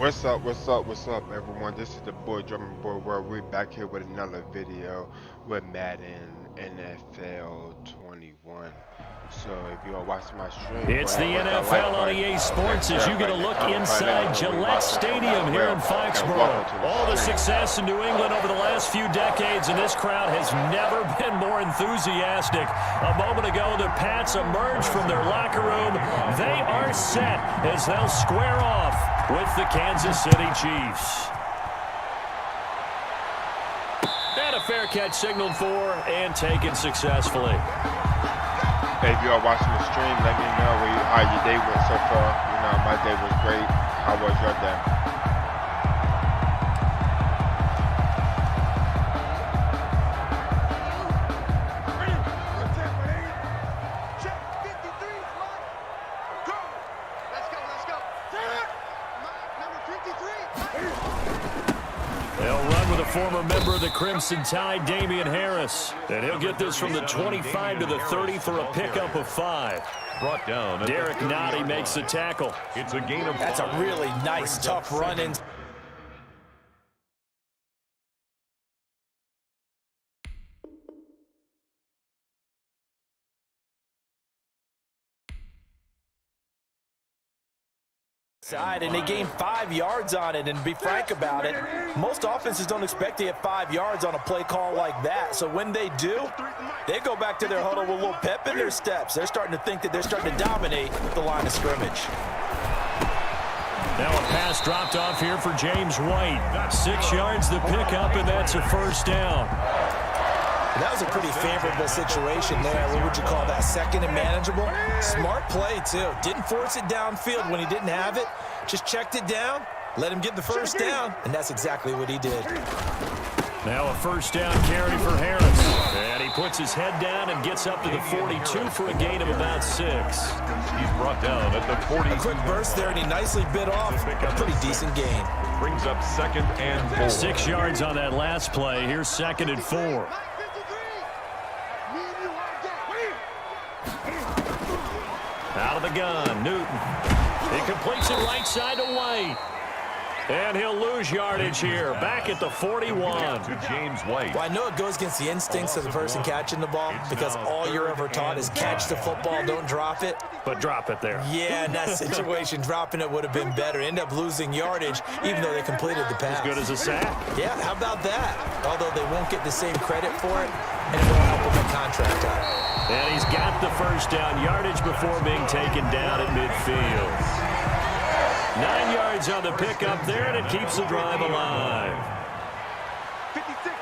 What's up, everyone? This is the boy Drumming Boy World. We're back here with another video with Madden NFL 21. So if you are watching my stream, it's the NFL on EA Sports as you get a look inside Gillette Stadium here in Foxborough. All the success in New England over the last few decades, and this crowd has never been more enthusiastic. A moment ago, the Pats emerged from their locker room. They are set as they'll square off with the Kansas City Chiefs. And a fair catch signaled for and taken successfully. Hey, if you are watching the stream, let me know how your day went so far. You know, my day was great. How was your day? Former member of the Crimson Tide, Damian Harris. And he'll get this from the 25 to the 30 for a pickup of 5. Brought down. Derek Nottie makes the tackle. It's a gain of 5. That's a really nice, tough run in. And they gained 5 yards on it, and to be frank about it, most offenses don't expect to get 5 yards on a play call like that. So when they do, they go back to their huddle with a little pep in their steps. They're starting to think that they're starting to dominate the line of scrimmage. Now a pass dropped off here for James White. 6 yards to pick up, and that's a first down. That was a pretty favorable situation there. What would you call that? Second and manageable? Smart play, too. Didn't force it downfield when he didn't have it. Just checked it down, let him get the first down, and that's exactly what he did. Now a first down carry for Harris. And he puts his head down and gets up to the 42 for a gain of about 6. He's brought down at the 40. A quick burst there, and he nicely bit off a pretty decent gain. Brings up 2nd and 4. 6 yards on that last play. Here's 2nd and 4. Out of the gun, Newton. He completes it right side to White. And he'll lose yardage here, back at the 41. To James White. Well, I know it goes against the instincts of the person catching the ball because all you're ever taught is catch the football, don't drop it. But drop it there. Yeah, in that situation, dropping it would have been better. End up losing yardage, even though they completed the pass. As good as a sack. Yeah, how about that? Although they won't get the same credit for it, and it won't help with the contract on it. And he's got the first down yardage before being taken down at midfield. 9 yards on the pickup there, and it keeps the drive alive. 56.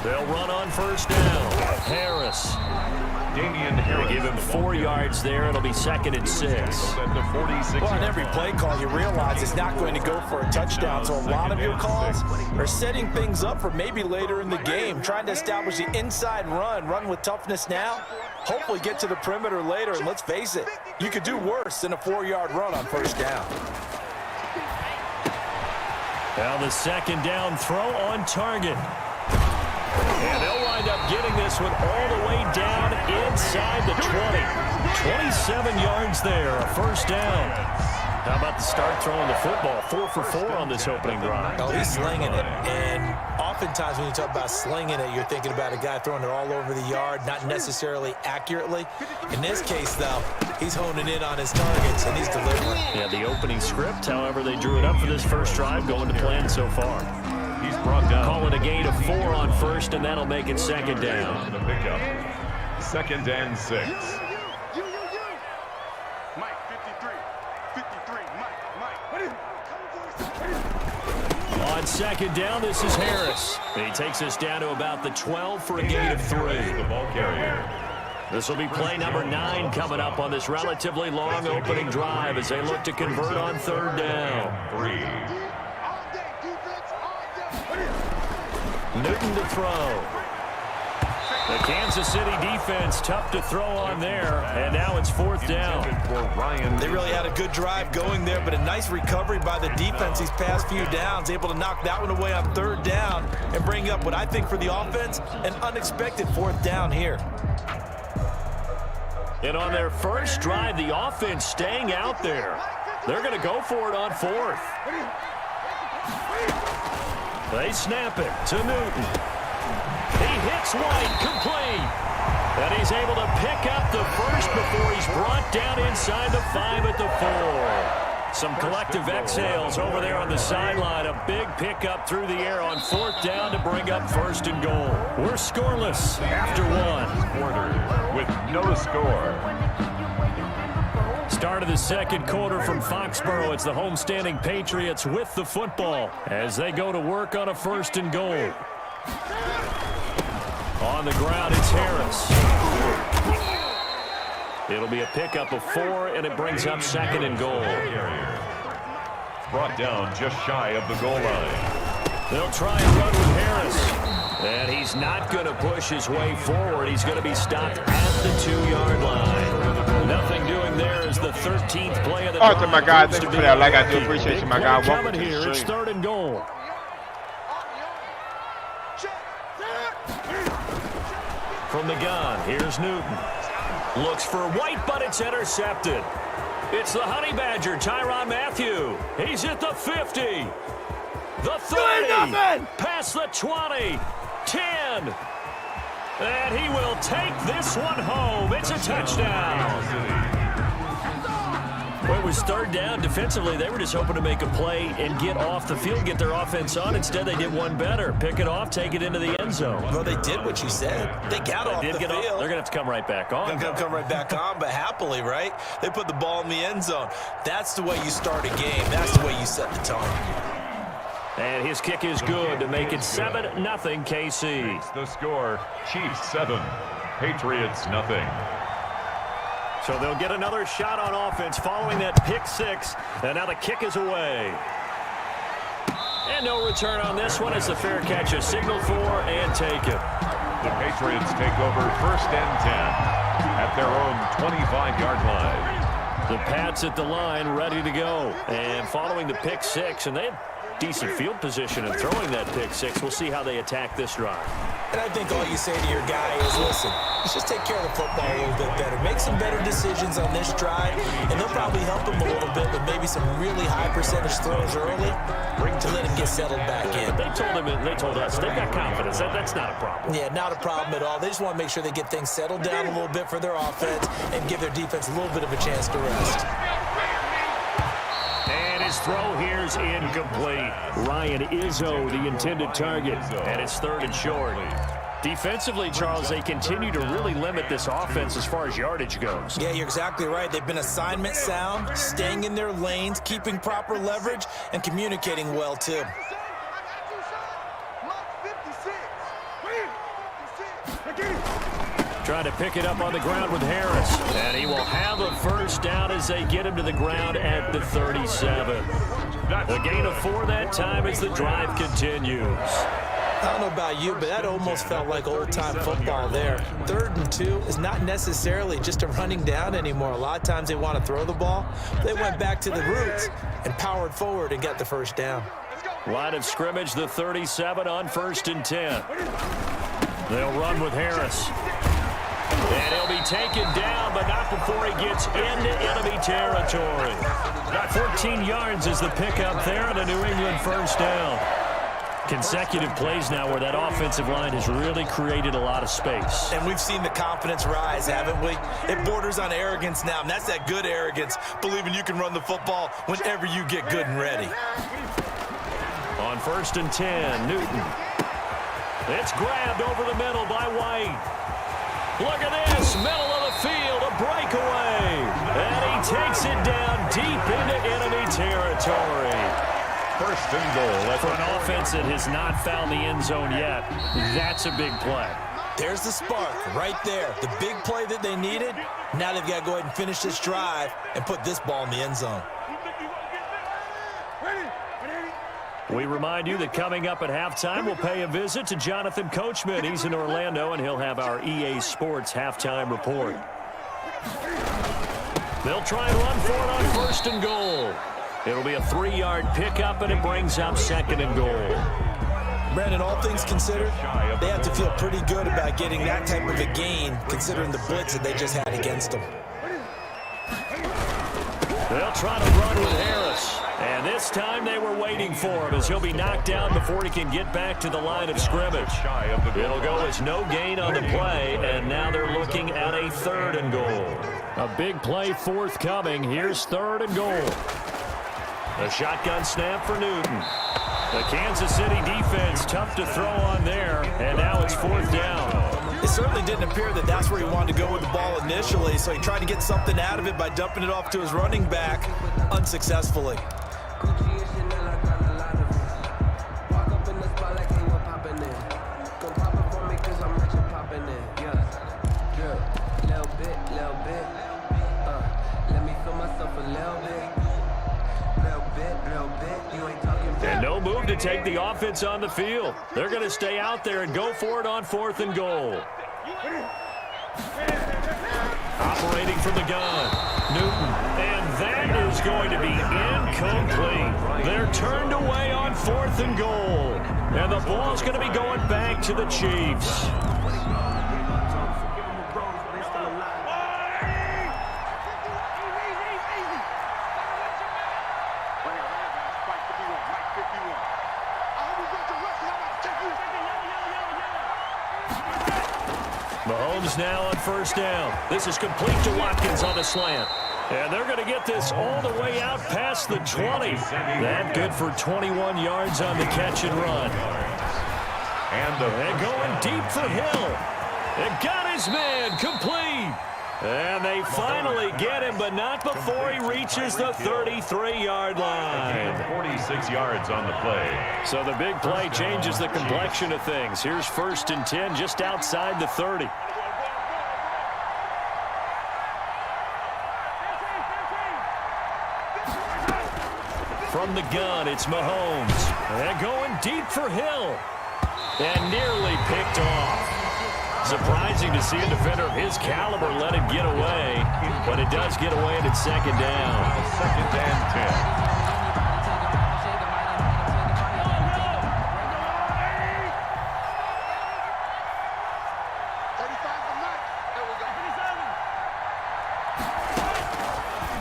They'll run on first down. Harris. Damian Harris. They give him 4 yards there. It'll be 2nd and 6. At the 46. Well, on every play call, you realize it's not going to go for a touchdown. So a lot of your calls are setting things up for maybe later in the game, trying to establish the inside run with toughness now. Hopefully get to the perimeter later, and let's face it, you could do worse than a 4-yard run on first down. Now the 2nd down throw on target. And they'll wind up getting this one all the way down inside the 20. 27 yards there, a first down. How about the start throwing the football? 4 for 4 on this opening drive. Oh, he's slinging it. And oftentimes when you talk about slinging it, you're thinking about a guy throwing it all over the yard, not necessarily accurately. In this case, though, he's honing in on his targets, and he's delivering. Yeah, the opening script, however, they drew it up for this first drive, going to plan so far. He's brought down. Call it a gain of 4 on first, and that'll make it 2nd down. The pickup. 2nd and 6. On 2nd down, this is Harris. He takes us down to about the 12 for a gain of 3. The ball carrier. This will be play number 9 coming up on this relatively long opening drive as they look to convert on 3rd down. 3. Newton to throw. The Kansas City defense tough to throw on there, and now it's 4th down. They really had a good drive going there, but a nice recovery by the defense these past few downs, able to knock that one away on 3rd down and bring up what I think for the offense, an unexpected 4th down here. And on their first drive, the offense staying out there. They're going to go for it on fourth. They snap it to Newton. He hits White, complete. And he's able to pick up the first before he's brought down inside the 5 at the 4. Some collective exhales over there on the sideline. A big pickup through the air on fourth down to bring up first and goal. We're scoreless after one. Quarter with no score. Start of the second quarter from Foxborough. It's the homestanding Patriots with the football as they go to work on a first and goal. On the ground, it's Harris. It'll be a pickup of 4, and it brings up second and goal. Brought down just shy of the goal line. They'll try and run with Harris. And he's not going to push his way forward. He's going to be stopped at the 2-yard line. Nothing doing there as the 13th play of the drive. Oh, my God, thank you for that. Like, I do appreciate you, my God. Welcome to here. It's third and goal. From the gun, here's Newton. Looks for White, but it's intercepted. It's the Honey Badger, Tyrann Mathieu. He's at the 50. The 30. Past the 20. 10. And he will take this one home. It's a touchdown. Well, it was third down. Defensively, they were just hoping to make a play and get off the field, get their offense on. Instead, they did one better. Pick it off, take it into the end zone. Well, they did what you said. They got off the field. They're going to have to come right back on. They're going to come right back on, but happily, right? They put the ball in the end zone. That's the way you start a game. That's the way you set the tone. And his kick is good to make it 7-0 KC. The score, Chiefs 7, Patriots nothing. So they'll get another shot on offense following that pick 6. And now the kick is away. And no return on this one as the fair catch is signaled for and taken. The Patriots take over first and 10 at their own 25-yard line. The Pats at the line ready to go. And following the pick 6, and they have decent field position in throwing that pick 6. We'll see how they attack this drive. And I think all you say to your guy is, listen, let's just take care of the football a little bit better. Make some better decisions on this drive, and they'll probably help him a little bit with maybe some really high percentage throws early to let him get settled back in. They told us they've got confidence. That's not a problem. Yeah, not a problem at all. They just want to make sure they get things settled down a little bit for their offense and give their defense a little bit of a chance to rest. His throw here's incomplete. Ryan Izzo, the intended target, and it's third and short. Defensively, Charles, they continue to really limit this offense as far as yardage goes. Yeah, you're exactly right. They've been assignment sound, staying in their lanes, keeping proper leverage, and communicating well, too. Trying to pick it up on the ground with Harris. And he will have a first down as they get him to the ground at the 37. A gain of 4 that time as the drive continues. I don't know about you, but that almost felt like old-time football there. 3rd and 2 is not necessarily just a running down anymore. A lot of times they want to throw the ball. They went back to the roots and powered forward and got the first down. Line of scrimmage, the 37 on 1st and 10. They'll run with Harris. And he'll be taken down, but not before he gets into enemy territory. Got 14 yards as the pickup there and a New England first down. Consecutive plays now where that offensive line has really created a lot of space. And we've seen the confidence rise, haven't we? It borders on arrogance now, and that's that good arrogance, believing you can run the football whenever you get good and ready. On 1st and 10, Newton. It's grabbed over the middle by White. Look at this, middle of the field, a breakaway. And he takes it down deep into enemy territory. First and goal. For an offense that has not found the end zone yet, that's a big play. There's the spark right there. The big play that they needed. Now they've got to go ahead and finish this drive and put this ball in the end zone. We remind you that coming up at halftime, we'll pay a visit to Jonathan Coachman. He's in Orlando, and he'll have our EA Sports halftime report. They'll try and run for it on 1st and goal. It'll be a 3-yard pickup, and it brings up 2nd and goal. Brandon, all things considered, they have to feel pretty good about getting that type of a gain, considering the blitz that they just had against them. They'll try to run with Harris. And this time they were waiting for him as he'll be knocked down before he can get back to the line of scrimmage. It'll go as no gain on the play, and now they're looking at a 3rd and goal. A big play forthcoming. Here's 3rd and goal. A shotgun snap for Newton. The Kansas City defense tough to throw on there, and now it's 4th down. It certainly didn't appear that that's where he wanted to go with the ball initially, so he tried to get something out of it by dumping it off to his running back unsuccessfully. And no move to take the offense on the field. They're going to stay out there and go for it on 4th and goal. Operating from the gun, Newton. And that is going to be incomplete. They're turned away on 4th and goal. And the ball's going to be going back to the Chiefs. Mahomes now on 1st down. This is complete to Watkins on the slant. And they're going to get this all the way out past the 20. That good for 21 yards on the catch and run. And going deep for Hill. It got his man complete. And they finally get him, but not before he reaches the 33-yard line. 46 yards on the play. So the big play changes the complexion of things. Here's 1st and 10 just outside the 30. From the gun, it's Mahomes. And going deep for Hill. And nearly picked off. Surprising to see a defender of his caliber let it get away, but it does get away and it's 2nd down. 2nd and 10.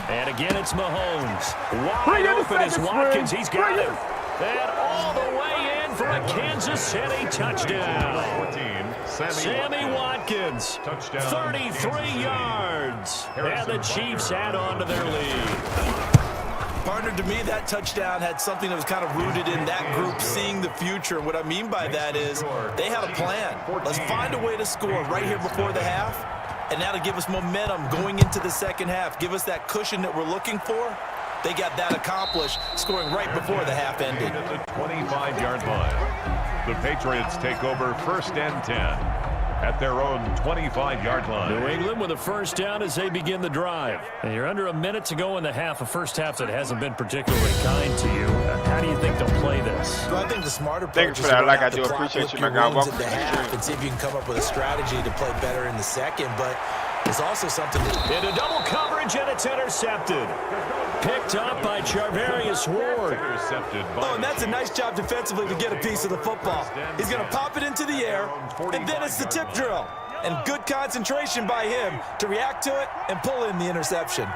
And again, it's Mahomes. Wide open is Watkins. He's got him. And all the way in for a Kansas City touchdown. 14, Sammy Watkins, touchdown. 33 yards. And the Chiefs add on to their lead. Partner, to me, that touchdown had something that was kind of rooted in that group seeing the future. What I mean by that is they had a plan. Let's find a way to score right here before the half. And now to give us momentum going into the 2nd half, give us that cushion that we're looking for. They got that accomplished, scoring right before the half ended. At the 25-yard line, the Patriots take over 1st and 10 at their own 25-yard line. New England with a 1st down as they begin the drive. And you're under a minute to go in the half, a first half that hasn't been particularly kind to you. How do you think they'll play this? Well, I think the smarter approach is for that. to Like run I out do the clock appreciate with you, your my guy. wins Welcome at to the the half stream. and see if you can come up with a strategy to play better in the 2nd. But it's also something that... Into double coverage, and it's intercepted. Picked up by Charvarius Ward. Intercepted by Oh, and that's a nice job defensively to get a piece of the football. He's going to pop it into the air, and then it's the tip drill. And good concentration by him to react to it and pull in the interception.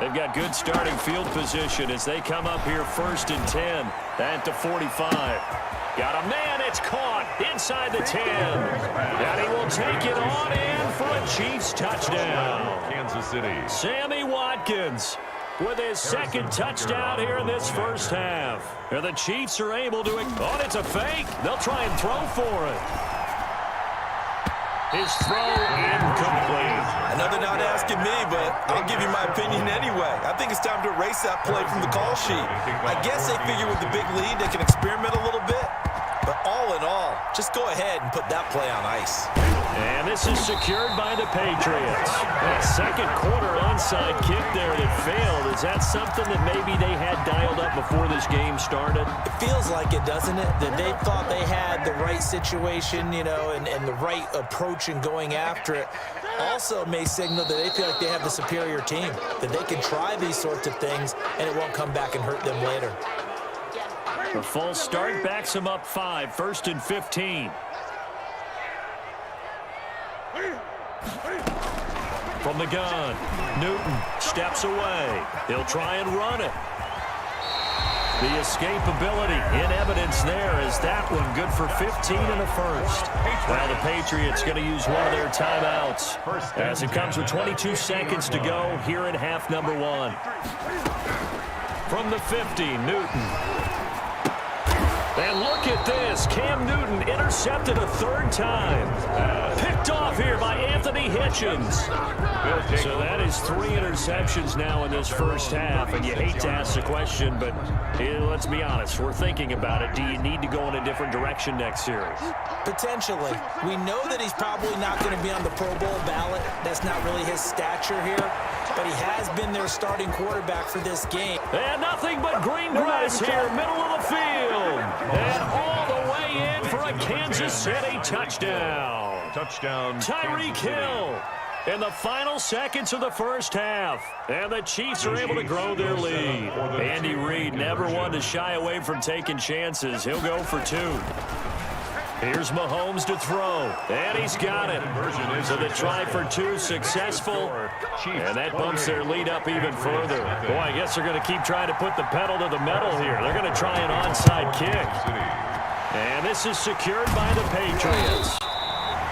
They've got good starting field position as they come up here 1st and 10. At the 45. Got a man, it's caught inside the 10. And he will take it on in for a Chiefs touchdown. Kansas City. Sammy Watkins with his 2nd touchdown here in this 1st half. And the Chiefs are able to... Oh, it's a fake. They'll try and throw for it. His throw incomplete. I know they're not asking me, but I'll give you my opinion anyway. I think it's time to erase that play from the call sheet. I guess they figure with the big lead they can experiment a little bit. But all in all, just go ahead and put that play on ice. And this is secured by the Patriots. A 2nd quarter onside kick there that failed. Is that something that maybe they had dialed up before this game started? It feels like it, doesn't it? That they thought they had the right situation, you know, and the right approach in going after it. Also may signal that they feel like they have the superior team, that they can try these sorts of things and it won't come back and hurt them later. The false start backs him up 5, 1st and 15. From the gun, Newton steps away. He'll try and run it. The escapability in evidence there as that one good for 15 and a first. Now the Patriots going to use one of their timeouts as it comes with 22 seconds to go here in half number 1. From the 50, Newton. And look at this. Cam Newton intercepted a 3rd time. Picked off here by Anthony Hitchens. So that is 3 interceptions now in this first half. And you hate to ask the question, but let's be honest. We're thinking about it. Do you need to go in a different direction next series? Potentially. We know that he's probably not going to be on the Pro Bowl ballot. That's not really his stature here. But he has been their starting quarterback for this game. And nothing but green grass here, middle of the field. And all the way in for a Kansas City touchdown. Touchdown, Tyreek Hill in the final seconds of the first half. And the Chiefs are able to grow their lead. Andy Reid never wanted to shy away from taking chances. He'll go for 2. Here's Mahomes to throw, and he's got it. So the try for 2 successful, and that bumps their lead up even further. Boy, I guess they're going to keep trying to put the pedal to the metal here. They're going to try an onside kick. And this is secured by the Patriots.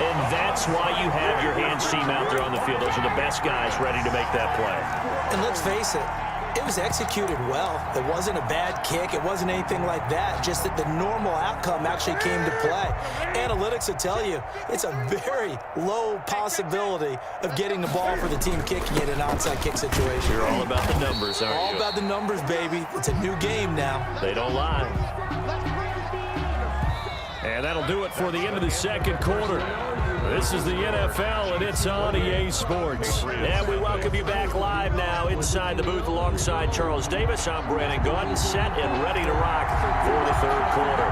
And that's why you have your hands team out there on the field. Those are the best guys ready to make that play. And let's face it, it was executed well. It wasn't a bad kick. It wasn't anything like that. Just that the normal outcome actually came to play. Analytics will tell you it's a very low possibility of getting the ball for the team kicking it in an onside kick situation. You're all about the numbers, aren't you? All about the numbers, baby. It's a new game now. They don't lie. And that'll do it for the end of the second quarter. This is the NFL, and it's on EA Sports. And we welcome you back live now inside the booth alongside Charles Davis. I'm Brandon Gordon, set and ready to rock for the third quarter.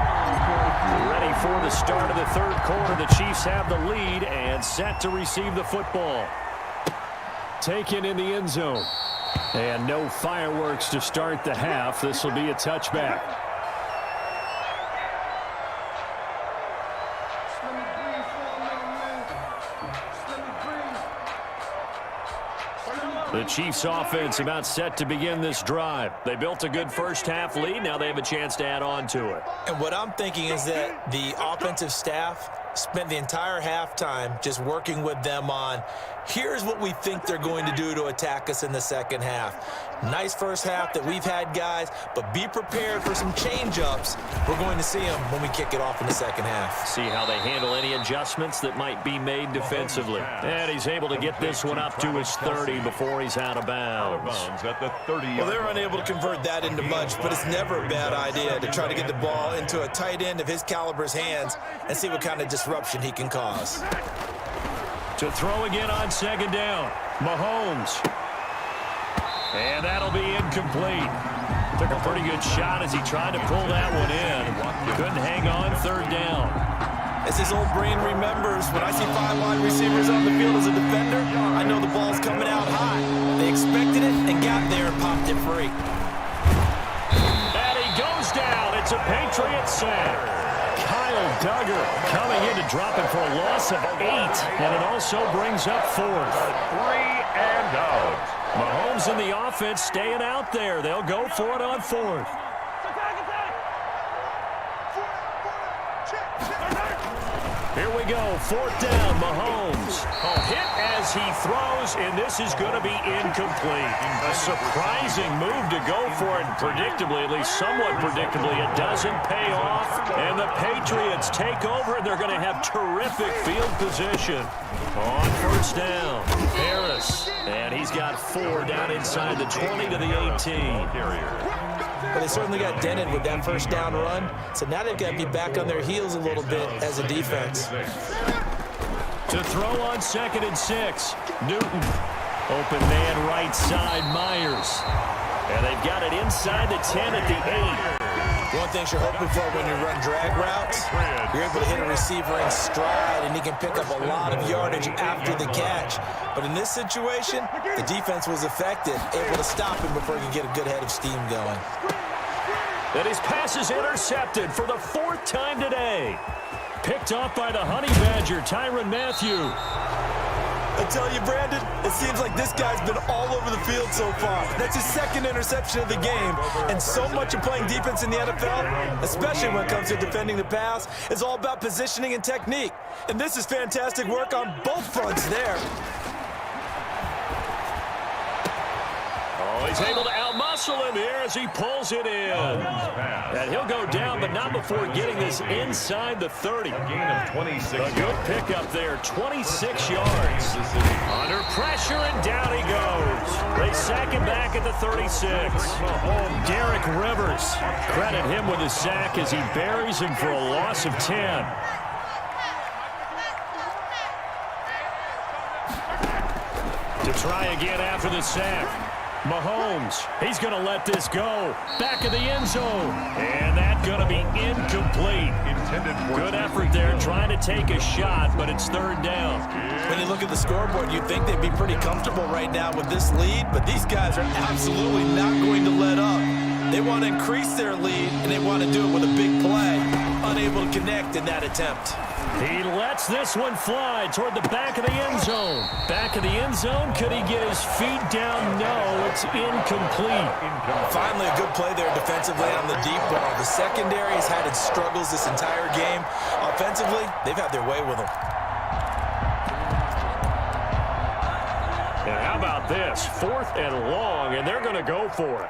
Ready for the start of the third quarter. The Chiefs have the lead and set to receive the football. Taken in the end zone. And no fireworks to start the half. This will be a touchback. The Chiefs offense about set to begin this drive. They built a good first half lead. Now they have a chance to add on to it. And what I'm thinking is that the offensive staff spent the entire halftime just working with them on, here's what we think they're going to do to attack us in the second half. Nice first half that we've had, guys, but be prepared for some change-ups. We're going to see them when we kick it off in the second half. See how they handle any adjustments that might be made defensively. And he's able to get this one up to his 30 before he's out of bounds. At the 30. Well, they're unable to convert that into much, but it's never a bad idea to try to get the ball into a tight end of his caliber's hands and see what kind of disruption he can cause. To throw again on second down, Mahomes. And that'll be incomplete. Took a pretty good shot as he tried to pull that one in. Couldn't hang on third down. As his old brain remembers, when I see 5 wide receivers on the field as a defender, I know the ball's coming out high. They expected it and got there and popped it free. And he goes down. It's a Patriots sack. Kyle Duggar coming in to drop it for a loss of 8. And it also brings up 4th. 3 and out. Mahomes and the offense staying out there. They'll go for it on 4th. Here we go, 4th down, Mahomes. Hit as he throws, and this is going to be incomplete. A surprising move to go for it, and predictably, at least somewhat predictably, it doesn't pay off. And the Patriots take over, and they're going to have terrific field position. On first down, Harris. And he's got 4 down inside the 20 to the 18. But they certainly got dented with that first down run. So now they've got to be back on their heels a little bit as a defense. To throw on 2nd and 6, Newton. Open man right side, Myers. And they've got it inside the 10 at the 8. One thing you're hoping for when you run drag routes, you're able to hit a receiver in stride, and he can pick up a lot of yardage after the catch. But in this situation, the defense was effective, able to stop him before he could get a good head of steam going. And his pass is intercepted for the 4th time today. Picked off by the Honey Badger, Tyrann Mathieu. I tell you, Brandon, it seems like this guy's been all over the field so far. That's his 2nd interception of the game. And so much of playing defense in the NFL, especially when it comes to defending the pass, is all about positioning and technique. And this is fantastic work on both fronts there. Oh, he's able to outmuscle him here as he pulls it in. And he'll go down, but not before getting this inside the 30. Gain of 26 A good pickup there, 26 yards. Under pressure, and down he goes. They sack him back at the 36. Derek Rivers, credit him with a sack as he buries him for a loss of 10. To try again after the sack. Mahomes, he's going to let this go. Back of the end zone. And that's going to be incomplete. Good effort there trying to take a shot, but it's 3rd down. When you look at the scoreboard, you'd think they'd be pretty comfortable right now with this lead, but these guys are absolutely not going to let up. They want to increase their lead, and they want to do it with a big play. Unable to connect in that attempt. He lets this one fly toward the back of the end zone. Back of the end zone. Could he get his feet down? No, it's incomplete. Finally, a good play there defensively on the deep ball. The secondary has had its struggles this entire game. Offensively, they've had their way with them. And how about this? 4th and long, and they're going to go for it.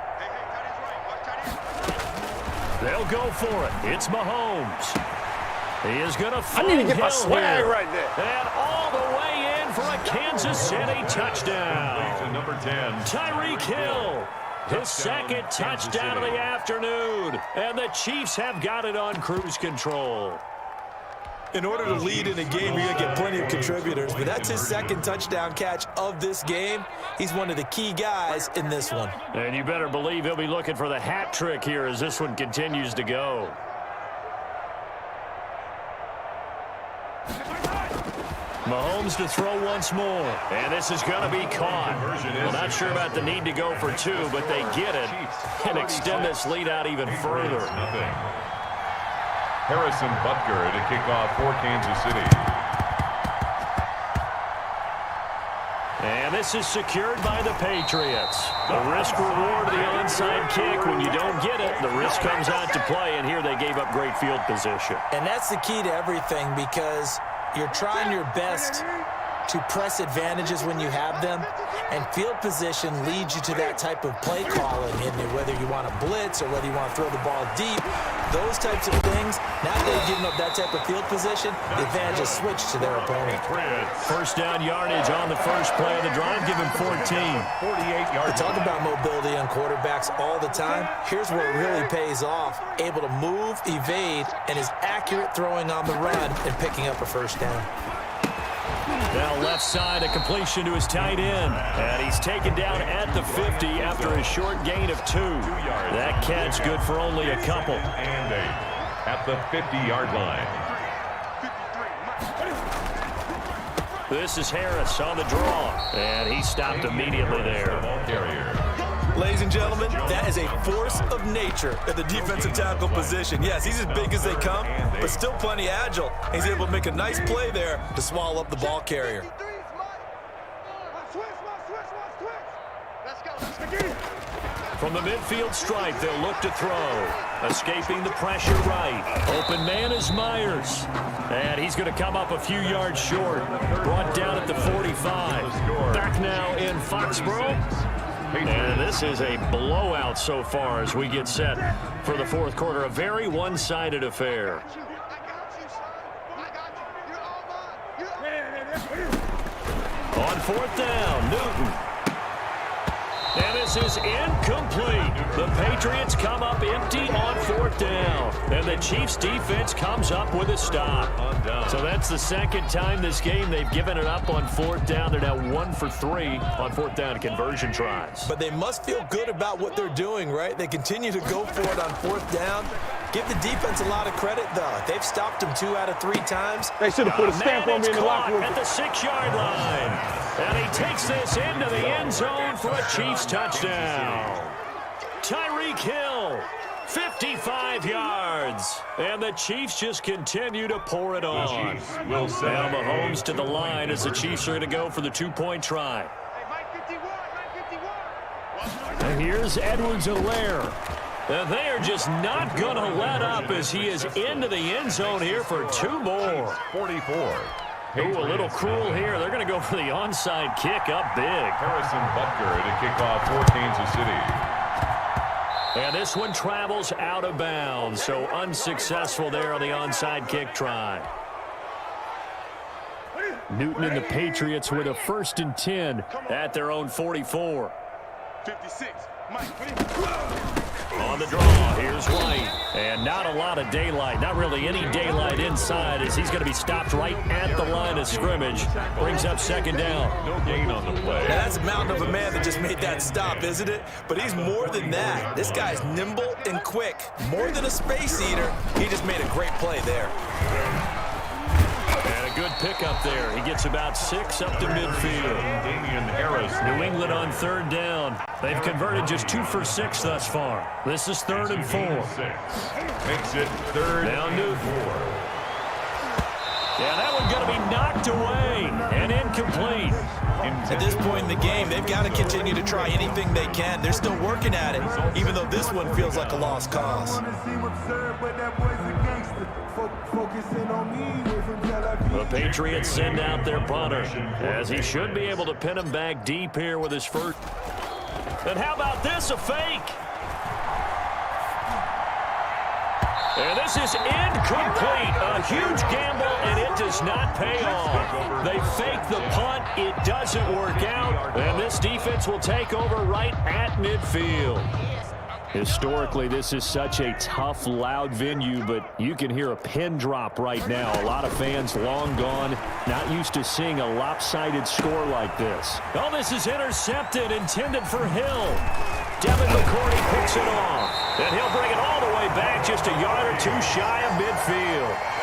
They'll go for it. It's Mahomes. He is going to find I need to get my swag here. right there. And all the way in for a Kansas City touchdown. Number 10. Tyreek Hill, his 2nd touchdown of the afternoon. And the Chiefs have got it on cruise control. In order to lead in a game, you're going to get plenty of contributors, but that's his 2nd touchdown catch of this game. He's one of the key guys in this one. And you better believe he'll be looking for the hat trick here as this one continues to go. Mahomes to throw once more. And this is going to be caught. Well, not sure about the need to go for 2, but they get it and extend this lead out even further. Harrison Butker to kick off for Kansas City. And this is secured by the Patriots. The risk-reward of the onside kick. When you don't get it, the risk comes out to play, and here they gave up great field position. And that's the key to everything, because you're trying your best to press advantages when you have them, and field position leads you to that type of play calling, whether you want to blitz or whether you want to throw the ball deep, those types of things. Now that they've given up that type of field position, the advantage is switched to their opponent. 1st down yardage on the first play of the drive, give him 14. 48 yards. We talk about mobility on quarterbacks all the time. Here's where it really pays off. Able to move, evade, and is accurate throwing on the run and picking up a 1st down. Now left side, a completion to his tight end. And he's taken down at the 50 after a short gain of 2. That catch good for only a couple. And 8 at the 50-yard line. This is Harris on the draw. And he stopped immediately there. Ball carrier. Ladies and gentlemen, that is a force of nature at the defensive tackle position. Yes, he's as big as they come, but still plenty agile. He's able to make a nice play there to swallow up the ball carrier. From the midfield stripe, they'll look to throw. Escaping the pressure right. Open man is Myers. And he's going to come up a few yards short. Brought down at the 45. Back now in Foxborough. And this is a blowout so far as we get set for the 4th quarter. A very one-sided affair. On 4th down, Newton. And this is incomplete. The Patriots come up empty on 4th down. And the Chiefs defense comes up with a stop. So that's the 2nd time this game they've given it up on 4th down. They're now 1 for 3 on 4th down conversion tries. But they must feel good about what they're doing, right? They continue to go for it on 4th down. Give the defense a lot of credit, though. They've stopped them 2 out of 3 times. They should have put a stamp on me in the locker room. At the 6-yard line. And he takes this into the end zone for a Chiefs touchdown. Tyreek Hill, 55 yards. And the Chiefs just continue to pour it on. Now Mahomes to the line as the Chiefs are going to go for the two-point try. And here's Edwards-Helaire. And they are just not going to let up as he is into the end zone here for two more. 44. Ooh, a little cruel here. They're going to go for the onside kick up big. Harrison Butker to kick off for Kansas City. And this one travels out of bounds, so unsuccessful there on the onside kick try. Newton and the Patriots with a 1st and 10 at their own 44. 56. On the draw, here's White. And not a lot of daylight, not really any daylight inside as he's going to be stopped right at the line of scrimmage. Brings up 2nd down. No gain on the play. Now that's a mountain of a man that just made that stop, isn't it? But he's more than that. This guy's nimble and quick. More than a space eater. He just made a great play there. And a good pickup there. He gets about 6 up to midfield. Damian Harris. New England on 3rd down. They've converted just 2 for 6 thus far. This is 3rd and 4. Makes it 3rd Now and Newton. 4. Yeah, that one's going to be knocked away and incomplete. At this point in the game, they've got to continue to try anything they can. They're still working at it, even though this one feels like a lost cause. The Patriots send out their punter, as he should be able to pin him back deep here with his first. And how about this, a fake? And this is incomplete. A huge gamble, and it does not pay off. They fake the punt. It doesn't work out. And this defense will take over right at midfield. Historically, this is such a tough, loud venue, but you can hear a pin drop right now. A lot of fans long gone, not used to seeing a lopsided score like this. Oh, this is intercepted, intended for Hill. Devin McCourty picks it off, and he'll bring it all the way back just a yard or 2 shy of midfield.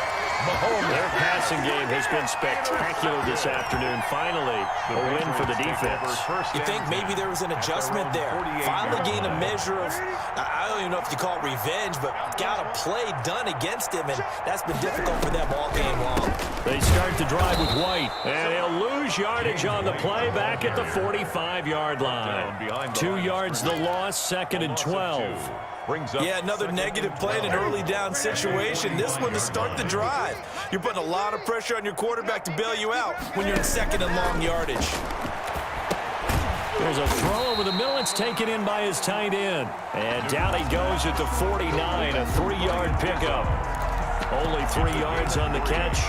Their passing game has been spectacular this afternoon. Finally, a win for the defense. You think maybe there was an adjustment there. Finally gained a measure of, I don't even know if you call it revenge, but got a play done against him, and that's been difficult for them all game long. They start the drive with White, and he'll lose yardage on the play back at the 45-yard line. 2 yards the loss, 2nd and 12. Yeah, another negative play in an early down situation. This one to start the drive. You're putting a lot of pressure on your quarterback to bail you out when you're in 2nd and long yardage. There's a throw over the middle. It's taken in by his tight end. And down he goes at the 49, a 3-yard pickup. Only 3 yards on the catch.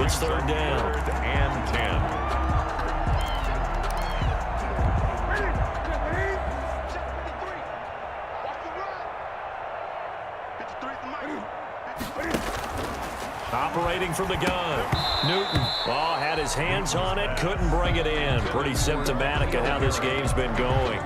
It's 3rd down. 3rd and 10. Operating from the gun. Newton, had his hands on it, couldn't bring it in. Pretty symptomatic of how this game's been going.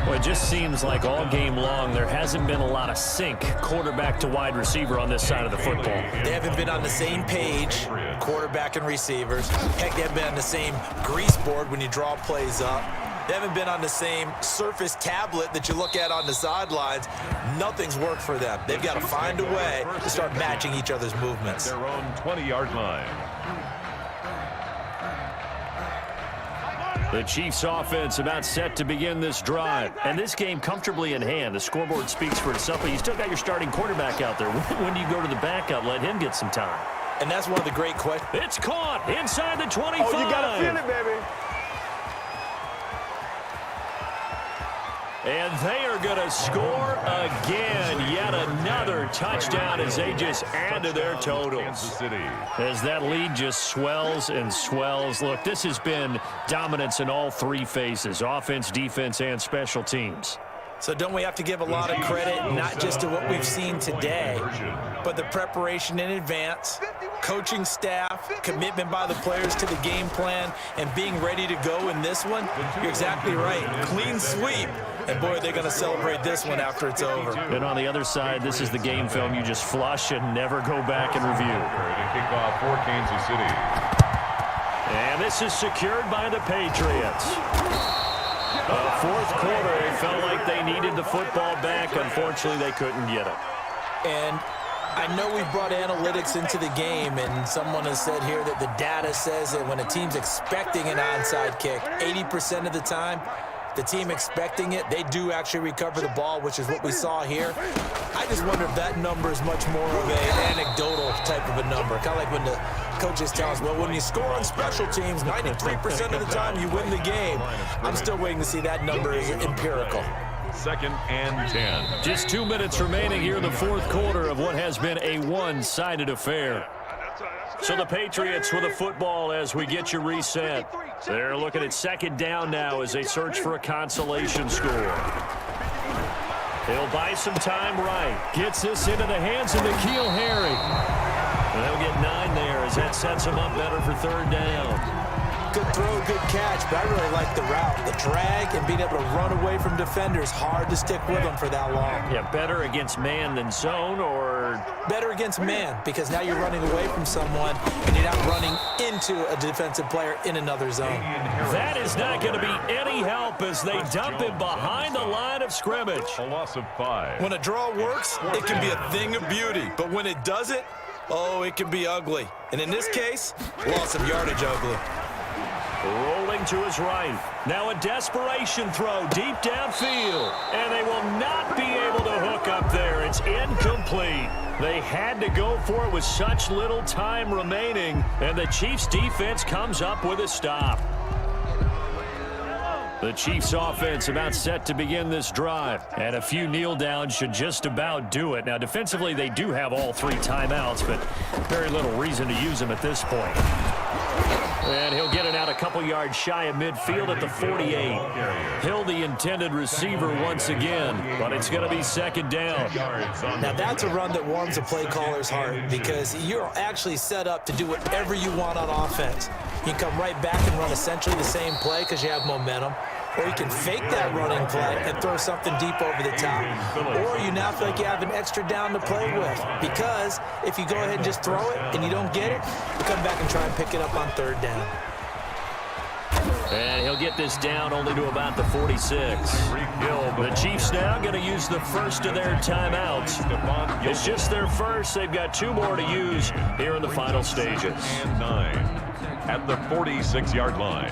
Well, it just seems like all game long there hasn't been a lot of sync quarterback to wide receiver on this side of the football. They haven't been on the same page, quarterback and receivers. Heck, they haven't been on the same grease board when you draw plays up. They haven't been on the same surface tablet that you look at on the sidelines. Nothing's worked for them. They've got to find a way to start matching each other's movements. Their own 20-yard line. The Chiefs offense about set to begin this drive. And this game comfortably in hand. The scoreboard speaks for itself, but you still got your starting quarterback out there. When do you go to the backup, let him get some time? And that's one of the great questions. It's caught inside the 25. Oh, you got to feel it, baby. And they are going to score again. Yet another touchdown as they just add to their totals. As that lead just swells and swells. Look, this has been dominance in all 3 phases, offense, defense, and special teams. So don't we have to give a lot of credit, not just to what we've seen today, but the preparation in advance, coaching staff, commitment by the players to the game plan, and being ready to go in this one? You're exactly right. Clean sweep. And, boy, they're going to celebrate this one after it's over. And on the other side, this is the game film you just flush and never go back and review. To kick off for Kansas City. And this is secured by the Patriots. Fourth quarter, it felt like they needed the football back. Unfortunately, they couldn't get it. And I know we've brought analytics into the game, and someone has said here that the data says that when a team's expecting an onside kick, 80% of the time, the team expecting it, they do actually recover the ball, which is what we saw here. I just wonder if that number is much more of an anecdotal type of a number. Kind of like when the coaches tell us, well, when you score on special teams, 93% of the time you win the game. I'm still waiting to see that number is empirical. 2nd and 10. Just 2 minutes remaining here in the fourth quarter of what has been a one-sided affair. So the Patriots with the football as we get you reset. They're looking at 2nd down now as they search for a consolation score. He'll buy some time right. Gets this into the hands of N'Keal Harry. And they'll get 9 there as that sets him up better for 3rd down. Good throw, good catch, but I really like the route. The drag and being able to run away from defenders, hard to stick with them for that long. Yeah, better against man than zone, or? Better against man, because now you're running away from someone and you're not running into a defensive player in another zone. That is not going to be any help as they dump him behind the line of scrimmage. A loss of 5. When a draw works, it can be a thing of beauty, but when it doesn't, oh, it can be ugly. And in this case, loss of yardage ugly. Rolling to his right. Now a desperation throw deep downfield. And they will not be able to hook up there. It's incomplete. They had to go for it with such little time remaining. And the Chiefs defense comes up with a stop. The Chiefs offense about set to begin this drive. And a few kneel downs should just about do it. Now defensively they do have all 3 timeouts, but very little reason to use them at this point. And he'll get it out a couple yards shy of midfield at the 48. Hill the intended receiver once again, but it's going to be 2nd down. Now that's a run that warms a play caller's heart because you're actually set up to do whatever you want on offense. You can come right back and run essentially the same play because you have momentum. Or you can fake that running play and throw something deep over the top. Or you now feel like you have an extra down to play with. Because if you go ahead and just throw it and you don't get it, you come back and try and pick it up on 3rd down. And he'll get this down only to about the 46. The Chiefs now going to use the first of their timeouts. It's just their first. They've got 2 more to use here in the final stages. And 9 at the 46-yard line.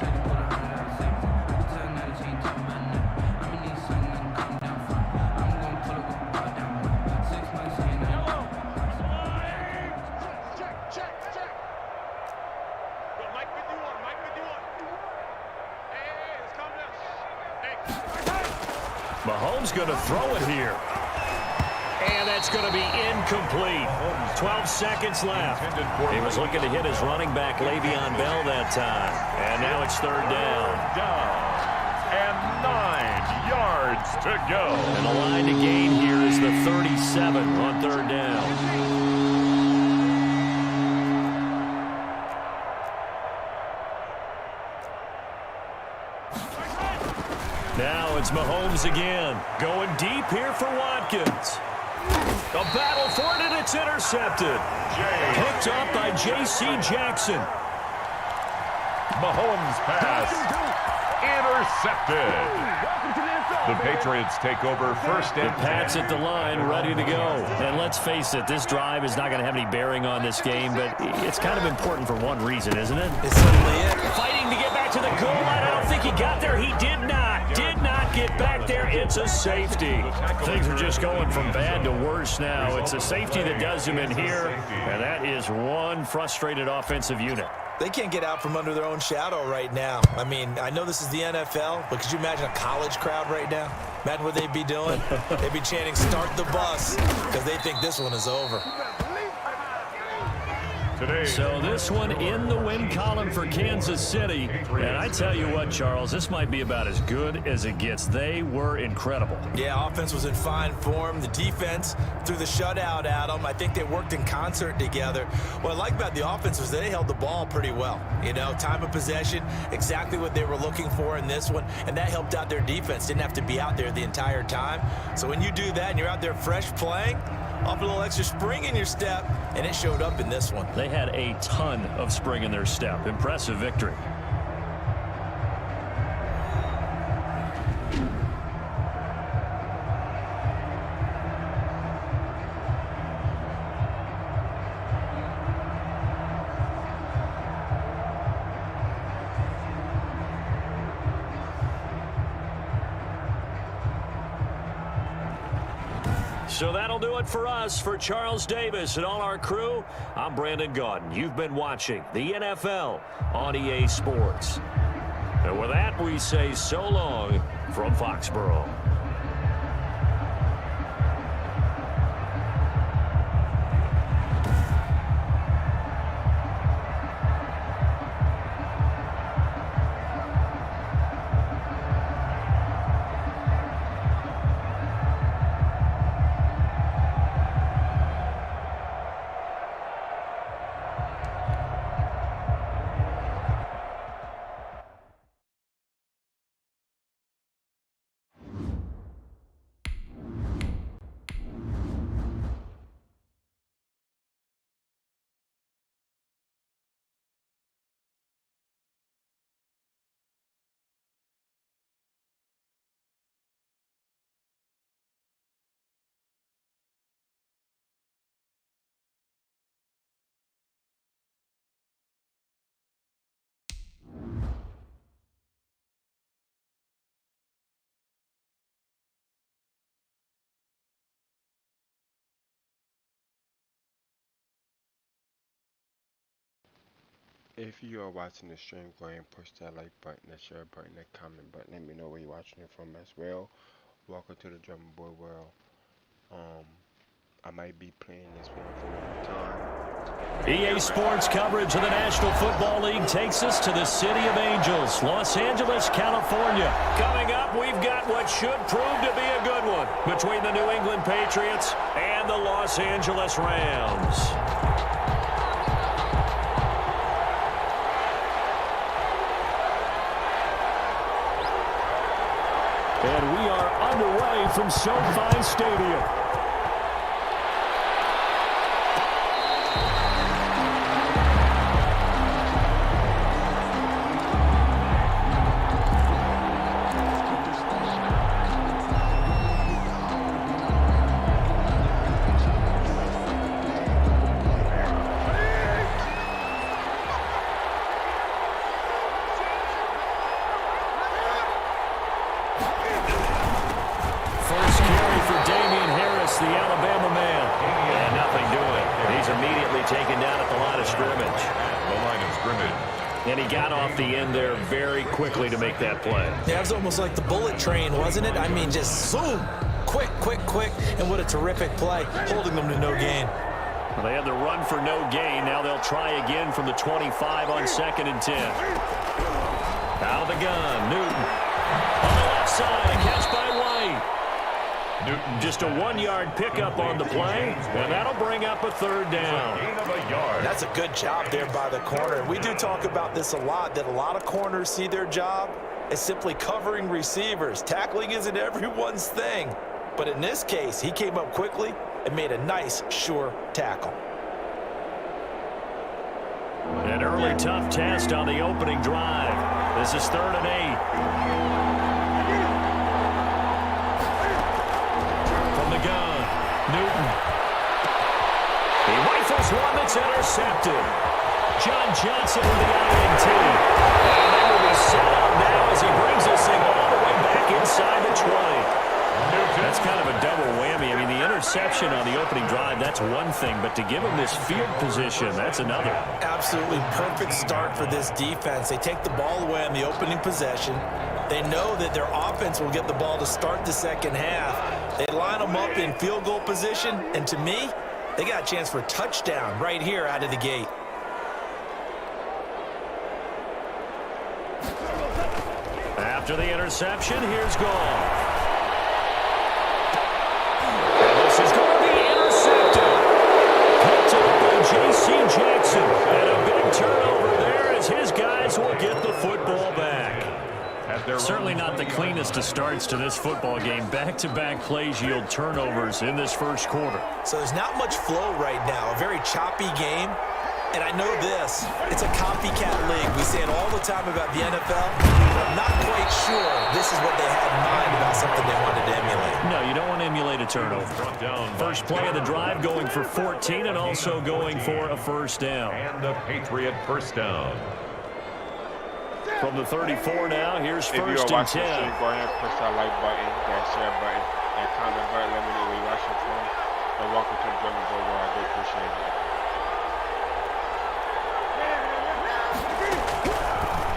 Mahomes going to throw it here. And that's going to be incomplete. 12 seconds left. He was looking to hit his running back, Le'Veon Bell, that time. And now it's 3rd down. And 9 yards to go. And the line to gain here is the 37 on 3rd down. Now it's Mahomes again, going deep here for Watkins. A battle for it, and it's intercepted. Picked up by J.C. Jackson. Mahomes pass intercepted. The Patriots take over 1st and 10. Pats at the line, ready to go. And let's face it, this drive is not going to have any bearing on this game, but it's kind of important for one reason, isn't it? It's certainly it. Fighting to get back to the goal line. I don't think he got there. He did not get back there. It's a safety. Things are just going from bad to worse now. It's a safety that does him in here, and that is one frustrated offensive unit. They can't get out from under their own shadow right now. I mean, I know this is the NFL, but could you imagine a college crowd right now? Imagine what they'd be doing. They'd be chanting, "Start the bus," because they think this one is over. So this one in the win column for Kansas City. And I tell you what, Charles, this might be about as good as it gets. They were incredible. Yeah, offense was in fine form. The defense threw the shutout at them. I think they worked in concert together. What I like about the offense was they held the ball pretty well. You know, time of possession, exactly what they were looking for in this one. And that helped out their defense. Didn't have to be out there the entire time. So when you do that and you're out there fresh playing, off a little extra spring in your step, and it showed up in this one. They had a ton of spring in their step. Impressive victory. So that'll do it for us. For Charles Davis and all our crew, I'm Brandon Gaudin. You've been watching the NFL on EA Sports. And with that, we say so long from Foxborough. If you are watching the stream, go ahead and push that like button, that share button, that comment button. Let me know where you're watching it from as well. Welcome to the Drum and Boy world. I might be playing this one for one time. EA Sports coverage of the National Football League takes us to the City of Angels, Los Angeles, California. Coming up, we've got what should prove to be a good one between the New England Patriots and the Los Angeles Rams. And we are underway from SoFi Stadium. Taken down at the line of scrimmage. The line of scrimmage. And he got off the end there very quickly to make that play. Yeah, it was almost like the bullet train, wasn't it? I mean, just zoom. Quick, quick, quick. And what a terrific play, holding them to no gain. Well, they had the run for no gain. Now they'll try again from the 25 on 2nd and 10. Out of the gun, Newton. On the left side, a catch by White. Newton just a 1-yard pickup on the play, and that'll bring up a 3rd down. That's a good job there by the corner. We do talk about this a lot, that a lot of corners see their job as simply covering receivers. Tackling isn't everyone's thing. But in this case, he came up quickly and made a nice, sure tackle. An early tough test on the opening drive. This is 3rd and 8. Newton. He rifles one that's intercepted. John Johnson with the INT. And they will be set up now as he brings this thing all the way back inside the 20. That's kind of a double whammy. I mean, the interception on the opening drive, that's one thing, but to give him this field position, that's another. Absolutely perfect start for this defense. They take the ball away on the opening possession. They know that their offense will get the ball to start the second half. They line them up in field goal position, and to me, they got a chance for a touchdown right here out of the gate. After the interception, here's Goff. And this is going to be intercepted. Picked up by J.C. Jackson. And a big turnover there as his guys will get the football back. Certainly not the cleanest of starts to this football game. Back-to-back plays yield turnovers in this first quarter. So there's not much flow right now. A very choppy game. And I know this, it's a copycat league. We say it all the time about the NFL, but I'm not quite sure this is what they had in mind about something they wanted to emulate. No, you don't want to emulate a turnover. First play of the drive going for 14 and also going for a first down. And a Patriot first down. From the 34 now, here's if first you are and 10. Watching, go ahead and push that like button, that share button, and that comment button. Let me know where you're watching from. And welcome to the German Boy World. I do appreciate it.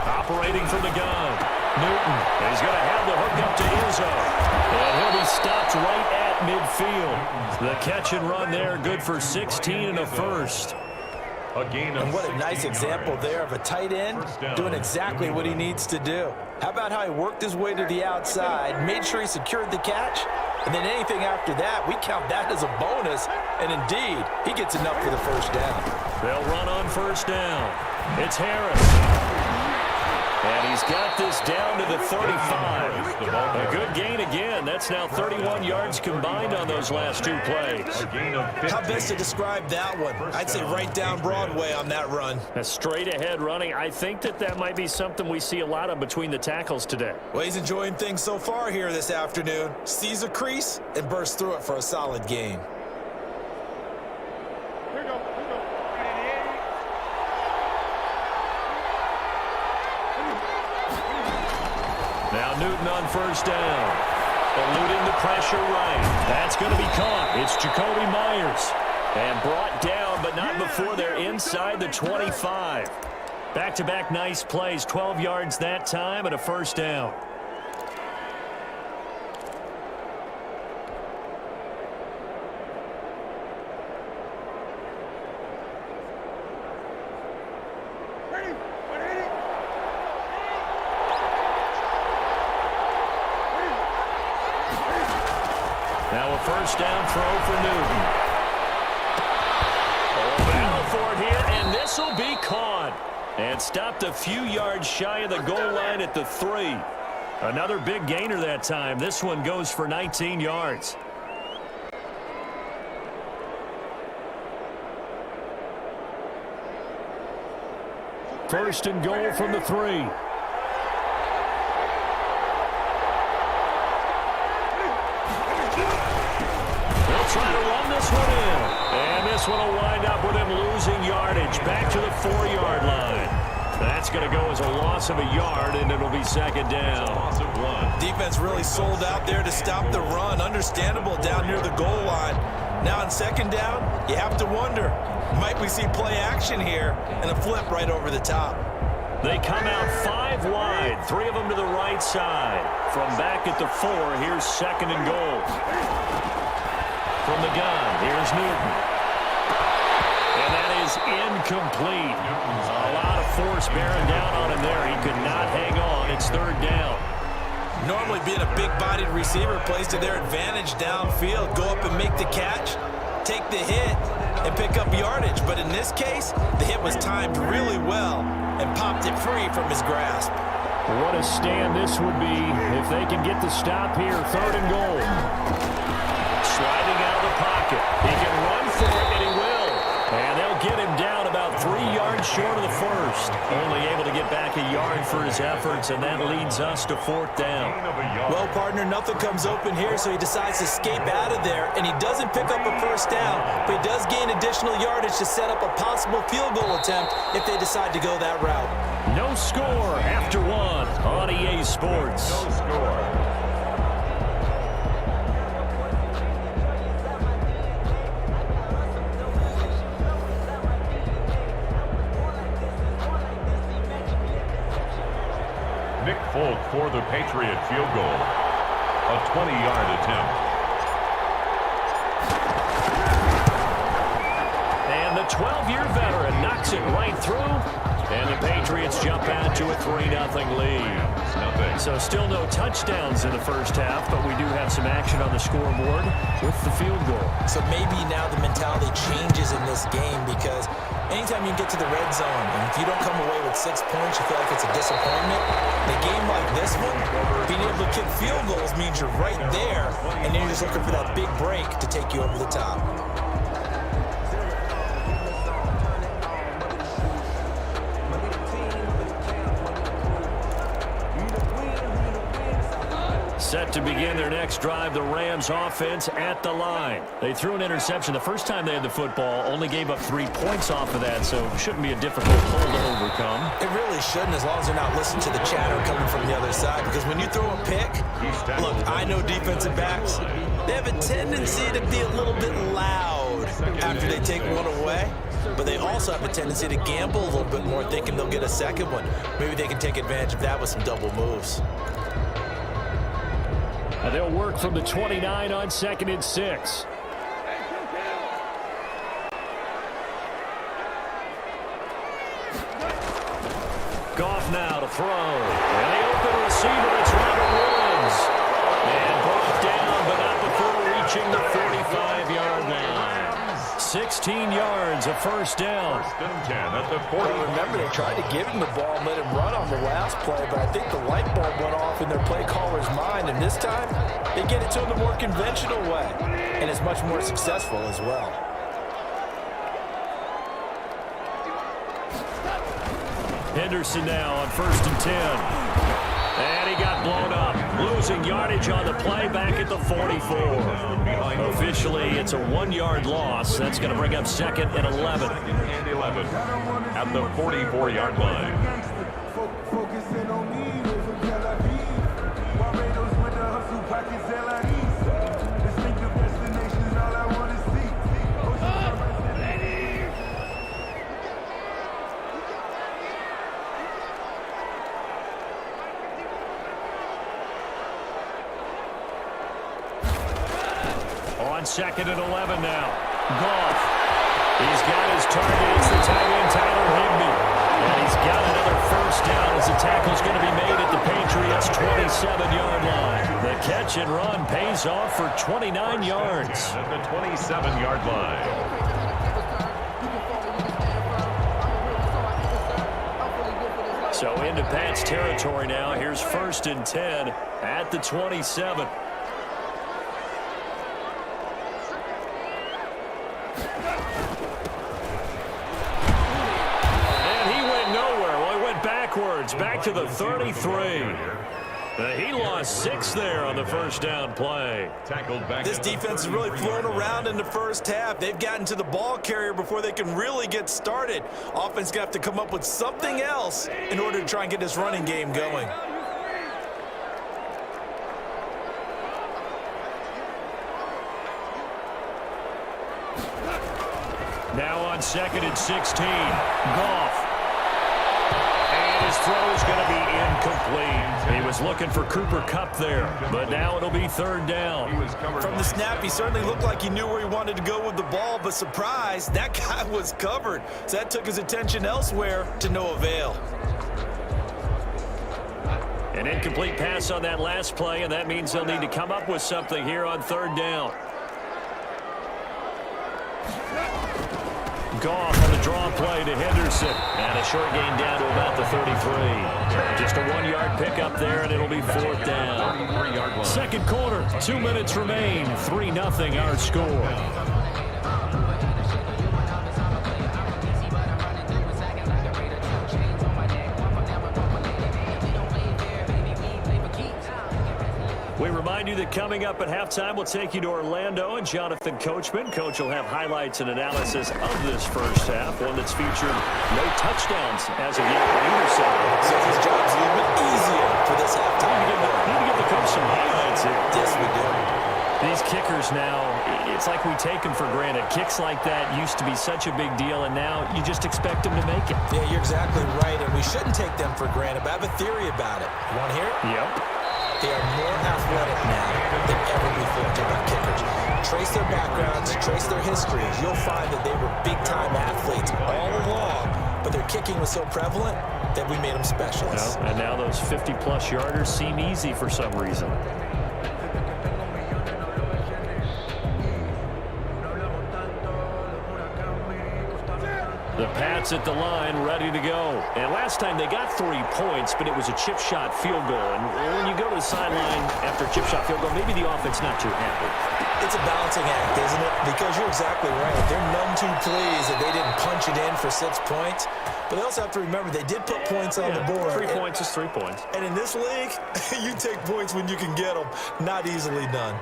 Operating from the gun. Newton. He's going to have the hook up to Izzo. And he'll be stopped right at midfield. The catch and run there, good for 16 and a first. And what a nice example there of a tight end doing exactly what he needs to do. How about how he worked his way to the outside, made sure he secured the catch, and then anything after that, we count that as a bonus. And indeed, he gets enough for the first down. They'll run on first down. It's Harris. And he's got this down to the 35. A good gain again. That's now 31 yards combined on those last two plays. How best to describe that one? I'd say right down Broadway on that run. A straight ahead running. I think that might be something we see a lot of between the tackles today. Well, he's enjoying things so far here this afternoon. Sees a crease and bursts through it for a solid gain. Now Newton on first down. Eluding the pressure right. That's going to be caught. It's Jacoby Myers. And brought down, but not before they're inside the 25. Back-to-back nice plays. 12 yards that time and a first down. Now a first down throw for Newton. Oh, battle for it here, and this will be caught. And stopped a few yards shy of the goal line at the 3. Another big gainer that time. This one goes for 19 yards. First and goal from the 3. Trying to run this one in. And this one will wind up with him losing yardage. Back to the 4-yard line. That's going to go as a loss of a yard, and it'll be second down. Loss of 1. Defense really sold out there to stop the run. Understandable down near the goal line. Now on second down, you have to wonder, might we see play action here and a flip right over the top? They come out 5 wide, 3 of them to the right side. From back at the 4, here's second and goal. From the gun, here's Newton. And that is incomplete. A lot of force bearing down on him there. He could not hang on. It's third down. Normally being a big-bodied receiver plays to their advantage downfield. Go up and make the catch, take the hit, and pick up yardage. But in this case, the hit was timed really well and popped it free from his grasp. What a stand this would be if they can get the stop here. Third and goal. Sliding out of the pocket. He can run for it, and he will. And they'll get him down about 3 yards short of the first. Only able to get back a yard for his efforts, and that leads us to fourth down. Well, partner, nothing comes open here, so he decides to escape out of there, and he doesn't pick up a first down, but he does gain additional yardage to set up a possible field goal attempt if they decide to go that route. No score after 1 on EA Sports. No score. Nick Folk for the Patriot field goal. A 20-yard attempt. And the 12-year veteran knocks it right through. And the Patriots jump out to a 3-0 lead. So still no touchdowns in the first half, but we do have some action on the scoreboard with the field goal. So maybe now the mentality changes in this game because anytime you get to the red zone, and if you don't come away with 6 points, you feel like it's a disappointment. In a game like this one, being able to kick field goals means you're right there, and you're just looking for that big break to take you over the top. Set to begin their next drive, the Rams offense at the line. They threw an interception the first time they had the football, only gave up 3 points off of that, so it shouldn't be a difficult hole to overcome. It really shouldn't, as long as they're not listening to the chatter coming from the other side, because when you throw a pick, look, I know defensive backs, They have a tendency to be a little bit loud after they take one away, but they also have a tendency to gamble a little bit more, thinking they'll get a second one. Maybe they can take advantage of that with some double moves. And they'll work from the 29 on 2nd and 6. Goff now to throw. And the open receiver, it's Robert Woods. And brought down, but not before reaching the 45-yard line. 16 yards, a first down. First and 10 at the 40. Well, remember, they tried to give him the ball and let him run on the last play, but I think the light bulb went off in their play caller's mind, and this time they get it to him the more conventional way, and it's much more successful as well. Henderson now on 1st and 10. And he got blown up. Losing yardage on the play back at the 44. Officially, it's a 1-yard loss. That's going to bring up 2nd and 11. And 11 at the 44-yard line. On 2nd and 11 now. Goff. He's got his target. It's the tight end, Tyler Higbee. And he's got another first down as the tackle's going to be made at the Patriots' 27-yard line. The catch and run pays off for 29 yards. At the 27-yard line. So into Pat's territory now. Here's 1st and 10 at the 27. Back to the 33. He lost 6 there on the first down play. Tackled back. This defense has really flown around in the first half. They've gotten to the ball carrier before they can really get started. Offense going to have to come up with something else in order to try and get this running game going. Now on 2nd and 16. Goff. His throw is going to be incomplete. He was looking for Cooper Kupp there, but now it'll be 3rd down. From the snap, he certainly looked like he knew where he wanted to go with the ball, but surprise, that guy was covered. So that took his attention elsewhere to no avail. An incomplete pass on that last play, and that means they'll need to come up with something here on 3rd down. Goff on the draw play to Henderson. And a short gain down to about the 33. Just a 1-yard pickup there, and it'll be 4th down. Second quarter, 2 minutes remain. 3-0 our score. We remind you that coming up at halftime, we'll take you to Orlando and Jonathan Coachman. Coach will have highlights and analysis of this first half, one that's featured no touchdowns as of yet on either side. So his job's a little bit easier for this halftime. Need to give the coach some highlights here. Yes, we do. These kickers now, it's like we take them for granted. Kicks like that used to be such a big deal, and now you just expect them to make it. Yeah, you're exactly right, and we shouldn't take them for granted, but I have a theory about it. You want to hear it? Yep. They are more athletic now than ever before. Talk about kickers. Trace their backgrounds, trace their histories. You'll find that they were big-time athletes all along, but their kicking was so prevalent that we made them specialists. And now those 50-plus yarders seem easy for some reason. The Pats at the line, ready to go. And last time they got 3 points, but it was a chip shot field goal. And when you go to the sideline after a chip shot field goal, maybe the offense not too happy. It's a balancing act, isn't it? Because you're exactly right. They're none too pleased that they didn't punch it in for 6 points. But they also have to remember they did put points on the board. 3 points is 3 points. And in this league, you take points when you can get them. Not easily done.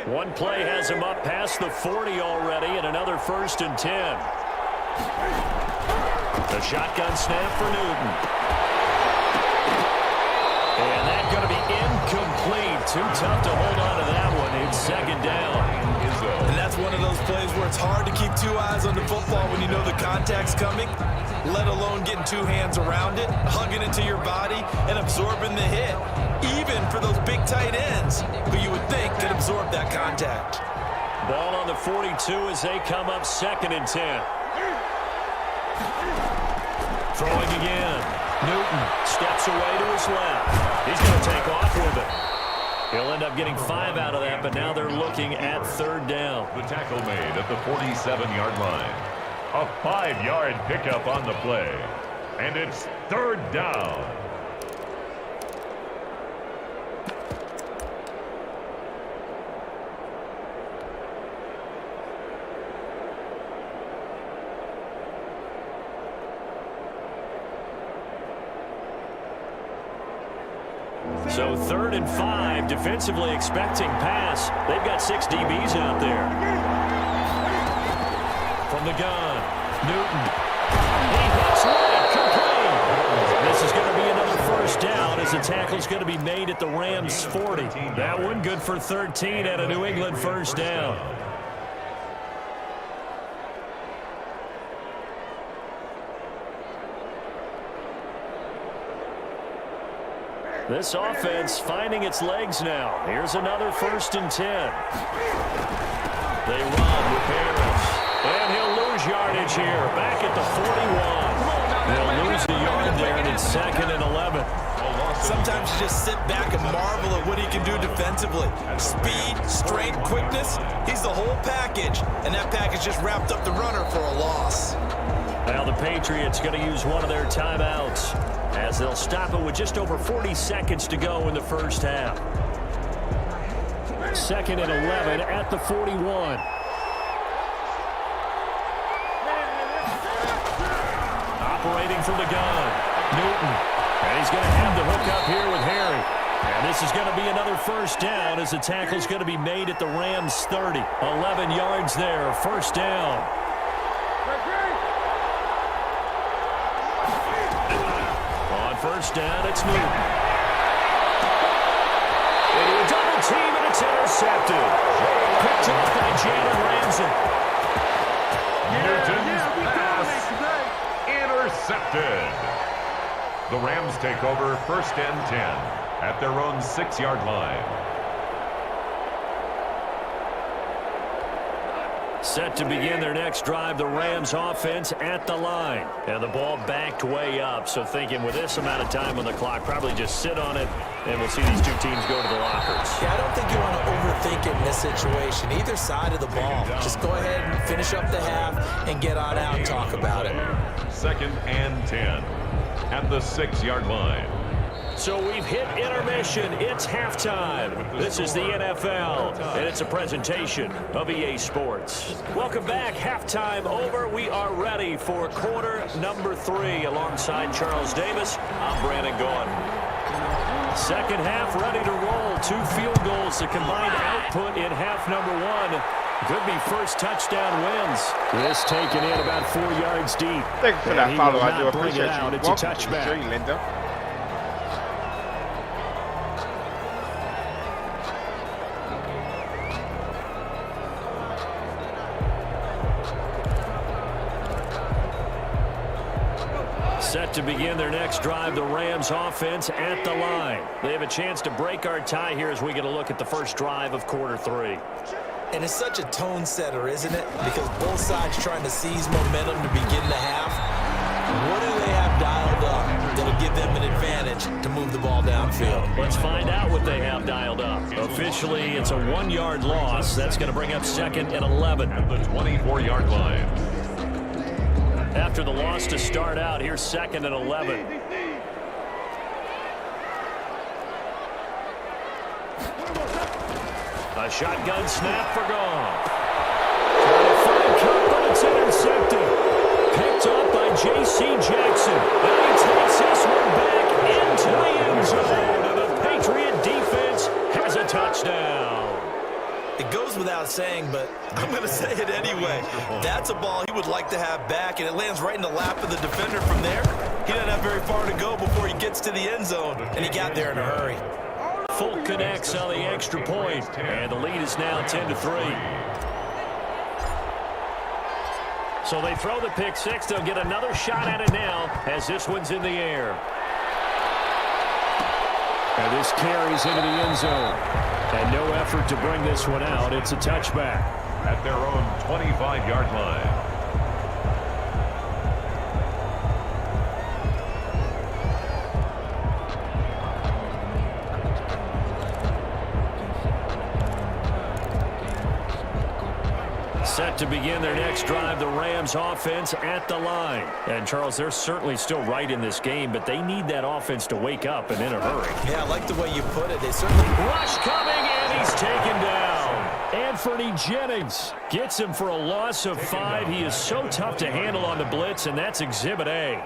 One play has him up past the 40 already, and another 1st and 10. The shotgun snap for Newton. And that's going to be incomplete. Too tough to hold on to that one. It's second down. And that's one of those plays where it's hard to keep two eyes on the football when you know the contact's coming, let alone getting two hands around it, hugging it to your body, and absorbing the hit, even for those big tight ends who you would think could absorb that contact. Ball on the 42 as they come up 2nd and 10. Throwing again. Newton steps away to his left. He's going to take off with it. He'll end up getting 5 out of that, but now they're looking at 3rd down. The tackle made at the 47-yard line. A 5-yard pickup on the play. And it's 3rd down. So 3rd and 5, defensively expecting pass. They've got 6 DBs out there. From the gun, Newton. He hits right, complete. This is going to be another 1st down as the tackle's going to be made at the Rams' 40. That one good for 13 at a New England 1st down. This offense finding its legs now. Here's another 1st and 10. They run with Harris. And he'll lose yardage here. Back at the 41. They'll lose the yard there, and it's 2nd and 11. Sometimes you just sit back and marvel at what he can do defensively. Speed, strength, quickness, he's the whole package. And that package just wrapped up the runner for a loss. Now the Patriots going to use one of their timeouts as they'll stop it with just over 40 seconds to go in the 1st half. 2nd and 11 at the 41. Operating from the gun, Newton. And he's going to have the hook up here with Harry. And this is going to be another 1st down as the tackle's going to be made at the Rams' 30. 11 yards there, 1st down. On 1st down, it's Newton. Into a double team, and it's intercepted. Picked up by Jalen Ramsey. Newton's pass intercepted. The Rams take over 1st and 10 at their own 6-yard line. Set to begin their next drive, the Rams offense at the line. And the ball backed way up, so thinking with this amount of time on the clock, probably just sit on it, and we'll see these two teams go to the lockers. Yeah, I don't think you want to overthink it in this situation. Either side of the ball. Just go ahead and finish up the half and get on out and talk about it. 2nd and 10 at the 6-yard line. So we've hit intermission. It's halftime. This is the NFL, and it's a presentation of EA Sports. Welcome back. Halftime over. We are ready for quarter number 3. Alongside Charles Davis, I'm Brandon Gordon. 2nd half ready to roll. 2 field goals. The combined output in half number 1 could be first touchdown wins. This taken in about 4 yards deep. Thank you for that follow. I do Bring appreciate it out. you. It's a Welcome to the touchback. stream, Linda. Set to begin their next drive, the Rams offense at the line. They have a chance to break our tie here as we get a look at the first drive of quarter 3. And it's such a tone setter, isn't it? Because both sides trying to seize momentum to begin the half. What do they have dialed up that'll give them an advantage to move the ball downfield? Let's find out what they have dialed up. Officially, it's a 1-yard loss. That's going to bring up 2nd and 11. At the 24-yard line. After the loss to start out, here's 2nd and 11. A shotgun snap for gone. But it's intercepted. Picked up by J.C. Jackson. And he takes this one back into the end zone. And the Patriot defense has a touchdown. It goes without saying, but I'm going to say it anyway. That's a ball he would like to have back, and it lands right in the lap of the defender from there. He doesn't have very far to go before he gets to the end zone, and he got there in a hurry. Folk connects on the extra point, and the lead is now 10-3. So they throw the pick six. They'll get another shot at it now as this one's in the air. And this carries into the end zone. And no effort to bring this one out. It's a touchback. At their own 25-yard line. Set to begin their next drive, the Rams offense at the line. And, Charles, they're certainly still right in this game, but they need that offense to wake up and in a hurry. Yeah, I like the way you put it. They certainly... Rush coming, and he's taken down. Anthony Jennings gets him for a loss of 5. He is so tough to handle on the blitz, and that's Exhibit A.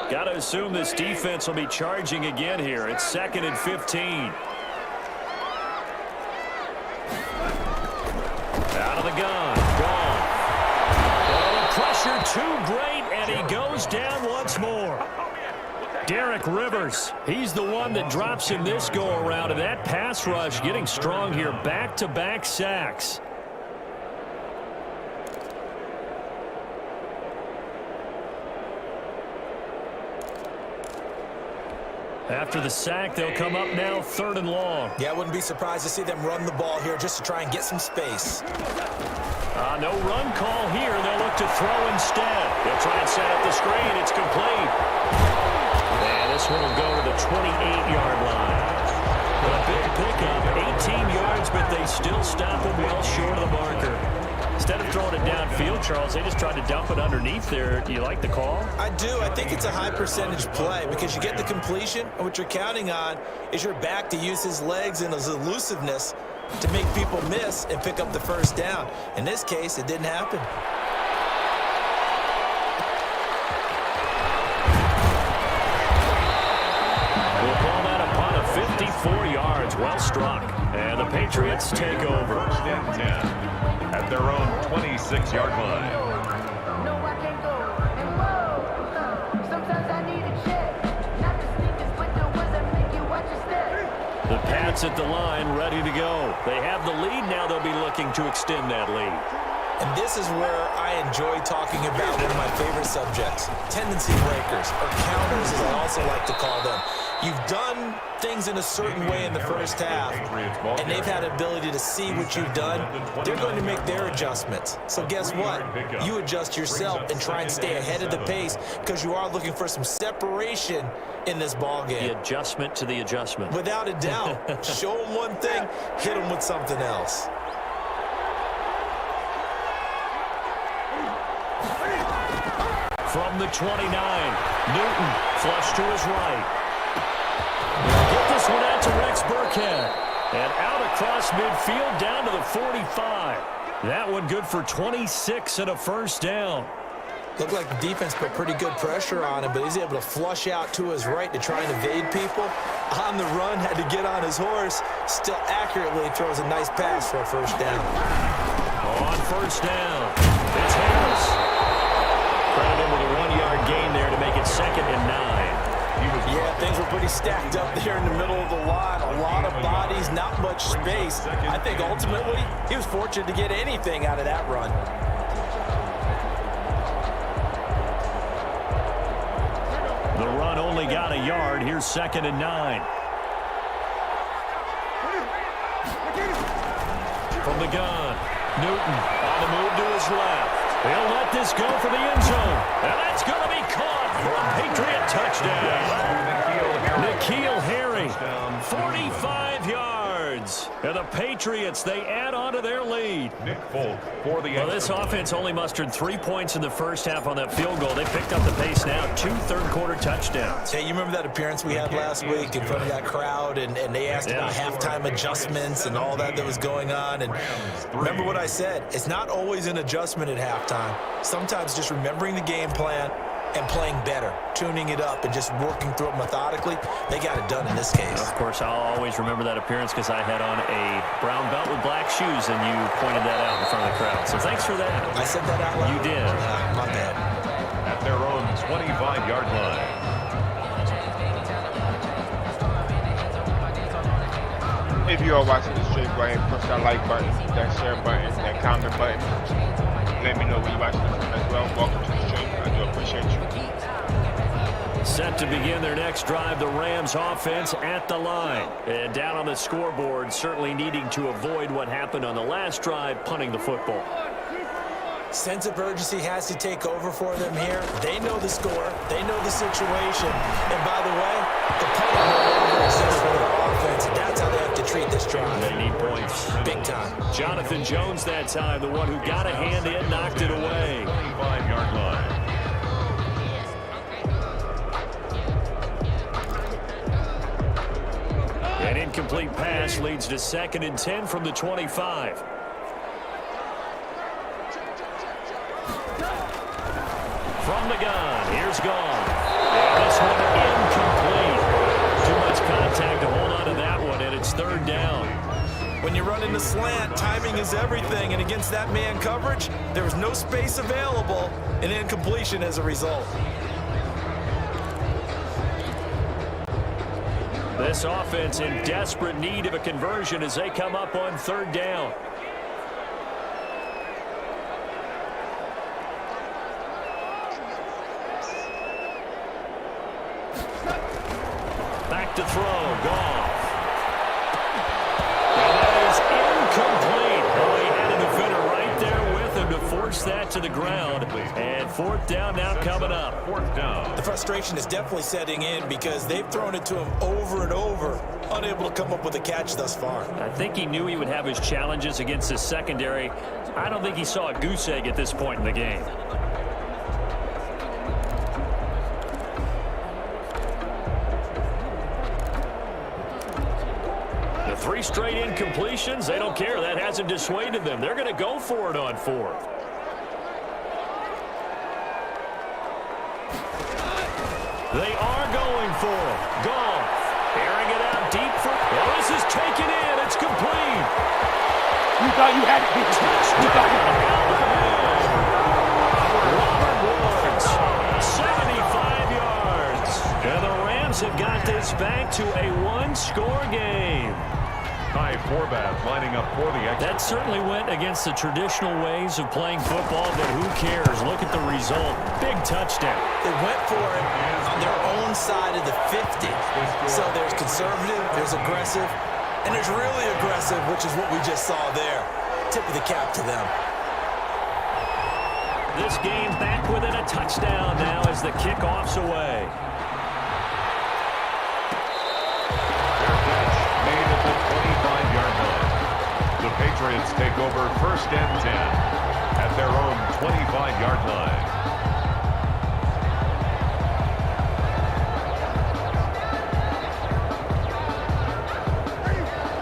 Got to assume this defense will be charging again here. It's 2nd and 15. Out of the gun. Gone. Oh, the pressure too great, and he goes down once more. Derek Rivers, he's the one that drops him this go-around, and that pass rush getting strong here. Back-to-back sacks. After the sack, they'll come up now 3rd and long. Yeah, I wouldn't be surprised to see them run the ball here just to try and get some space. No run call here. They'll look to throw instead. They'll try and set up the screen. It's complete. And this one will go to the 28-yard line. A big pickup, 18 yards, but they still stop him well short of the marker. Instead of throwing it downfield, Charles, they just tried to dump it underneath there. Do you like the call? I do. I think it's a high percentage play because you get the completion, and what you're counting on is your back to use his legs and his elusiveness to make people miss and pick up the first down. In this case, it didn't happen. We'll call that upon a 54 yards. Well struck. And the Patriots take over. 10. At their own 26-yard line. No, I can't go. And whoa, sometimes I need a check. Not the sneakers, but the ones that make you watch your step. The Pats at the line, ready to go. They have the lead. Now they'll be looking to extend that lead. And this is where I enjoy talking about one of my favorite subjects, tendency breakers, or counters as I also like to call them. You've done things in a certain way in the first half, and they've had the ability to see what you've done. They're going to make their adjustments. So guess what? You adjust yourself and try and stay ahead of the pace because you are looking for some separation in this ball game. The adjustment to the adjustment. Without a doubt. Show them one thing, hit them with something else. From the 29, Newton flush to his right. Get this one out to Rex Burkhead. And out across midfield down to the 45. That one good for 26 and a first down. Looked like the defense put pretty good pressure on him, but he's able to flush out to his right to try and evade people. On the run, had to get on his horse. Still accurately throws a nice pass for a first down. On first down, it's Harris. Credit him with a 1-yard gain there to make it 2nd and 9. Yeah, things were pretty stacked up there in the middle of the line. A lot of bodies, not much space. I think ultimately he was fortunate to get anything out of that run. The run only got a yard. Here's 2nd and 9. From the gun, Newton on the move to his left. He'll let this go for the end zone. And that's going to be caught for a Patriot touchdown. N'Keal Harry, 45 yards. And the Patriots, they add on to their lead. Nick Folk for the Well, this offense only mustered 3 points in the first half on that field goal. They picked up the pace now. 2 third-quarter touchdowns. Hey, you remember that appearance we had last week in front of that crowd, and they asked about halftime adjustments and all that was going on. And remember what I said. It's not always an adjustment at halftime. Sometimes just remembering the game plan and playing better, tuning it up and just working through it methodically. They got it done in this case. Of course, I'll always remember that appearance because I had on a brown belt with black shoes, and you pointed that out in front of the crowd. So thanks for that. I said that out loud? You did. My bad. At their own 25-yard line. If you are watching the stream, go ahead and push that like button, that share button, that comment button. Let me know where you're watching this from as well. Welcome to the stream. I do appreciate you. Set to begin their next drive, the Rams offense at the line. And down on the scoreboard, certainly needing to avoid what happened on the last drive, punting the football. Sense of urgency has to take over for them here. They know the score. They know the situation. And by the way, the punt no longer exists for their offense. And that's how they have to treat this drive. They need points. Big time. Jonathan Jones that time, the one who got a hand in, knocked it away. 25-yard line. An incomplete pass leads to 2nd and 10 from the 25. From the gun, here's gone. And this one incomplete. Too much contact to hold on to that one, and it's 3rd down. When you run in the slant, timing is everything. And against that man coverage, there was no space available, and incompletion as a result. This offense in desperate need of a conversion as they come up on 3rd down. Back to throw, Goff. And that is incomplete. Oh, he had a defender right there with him to force that to the ground. And 4th down now coming up. 4th down. The frustration is definitely setting in because they've thrown it to him over and over, unable to come up with a catch thus far. I think he knew he would have his challenges against his secondary. I don't think he saw a goose egg at this point in the game. The 3 straight incompletions, they don't care. That hasn't dissuaded them. They're going to go for it on 4th. They are going for it. Goff airing it out deep for. Well, this is taken in. It's complete. You thought you had it. You thought you had Robert Woods, 75 yards. And the Rams have got this back to a 1-score game. Ty Forbath lining up for the extra. That certainly went against the traditional ways of playing football, but who cares? Look at the result. Big touchdown. They went for it on their own side of the 50. So there's conservative, there's aggressive, and there's really aggressive, which is what we just saw there. Tip of the cap to them. This game back within a touchdown now as the kickoff's away. Made at the 25-yard line. The Patriots take over 1st and 10 at their own 25-yard line.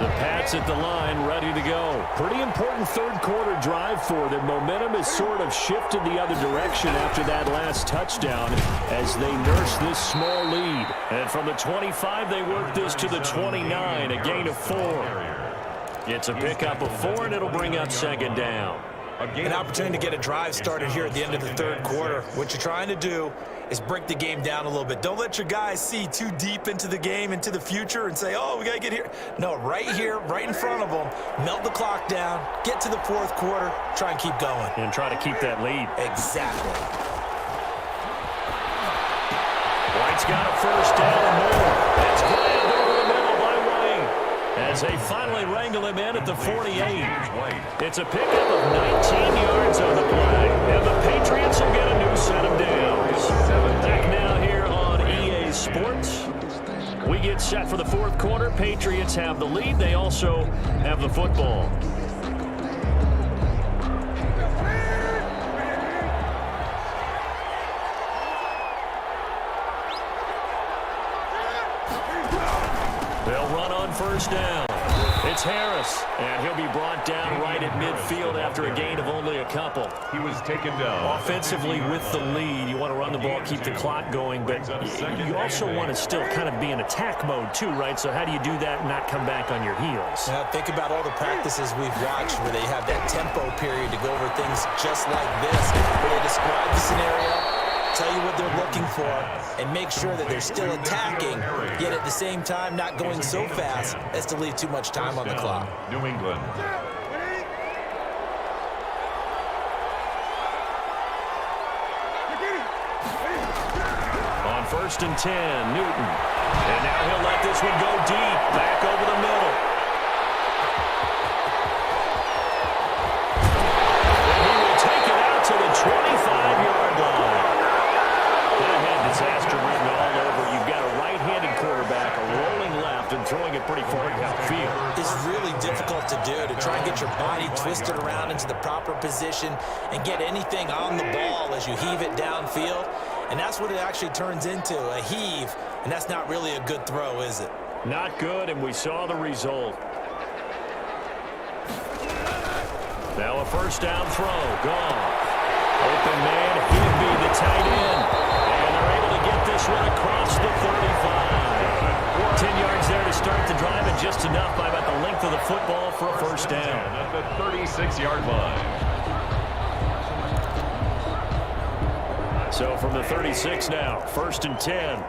The Pats at the line, ready to go. Pretty important 3rd quarter drive for them. Momentum has sort of shifted the other direction after that last touchdown as they nurse this small lead. And from the 25, they work this to the 29, a gain of 4. It's a pickup of 4, and it'll bring up 2nd down. An opportunity to get a drive started here at the end of the 3rd quarter. What you're trying to do is break the game down a little bit. Don't let your guys see too deep into the game, into the future, and say, oh, we got to get here. No, right here, right in front of them, melt the clock down, get to the 4th quarter, try and keep going. And try to keep that lead. Exactly. White's got a 1st down and more. It's grabbed over the middle by White as they finally wrangle him in at the 48. It's a pickup of 19 yards on the play, and the Patriots will get a new set of downs. Back now here on EA Sports. We get set for the 4th quarter. Patriots have the lead. They also have the football. They'll run on 1st down. It's Harris, and he'll be brought down right at midfield after a gain of only a couple. He was taken down. Offensively, with the lead, you want to run the ball, keep the clock going, but you also want to still kind of be in attack mode too, right? So how do you do that and not come back on your heels? Now, think about all the practices we've watched where they have that tempo period to go over things just like this, where they describe the scenario, tell you what they're looking for, and make sure that they're still attacking, yet at the same time not going so fast as to leave too much time on the clock. New England. On 1st and 10, Newton. And now he'll let this one go deep, back over the middle. And he will take it out to the 25-yard line. That had disaster written all over. You've got a right-handed quarterback, a rolling left, and throwing it pretty far downfield. It's really difficult to do, to try and get your body twisted around into the proper position and get anything on the ball as you heave it downfield. And that's what it actually turns into, a heave. And that's not really a good throw, is it? Not good, and we saw the result. Now a first down throw, gone. Open man, he'd be the tight end. And they're able to get this one across the 35. 10 yards there to start the drive, and just enough by about the length of the football for a first down. At the 36-yard line. So from the 36 now, 1st and 10.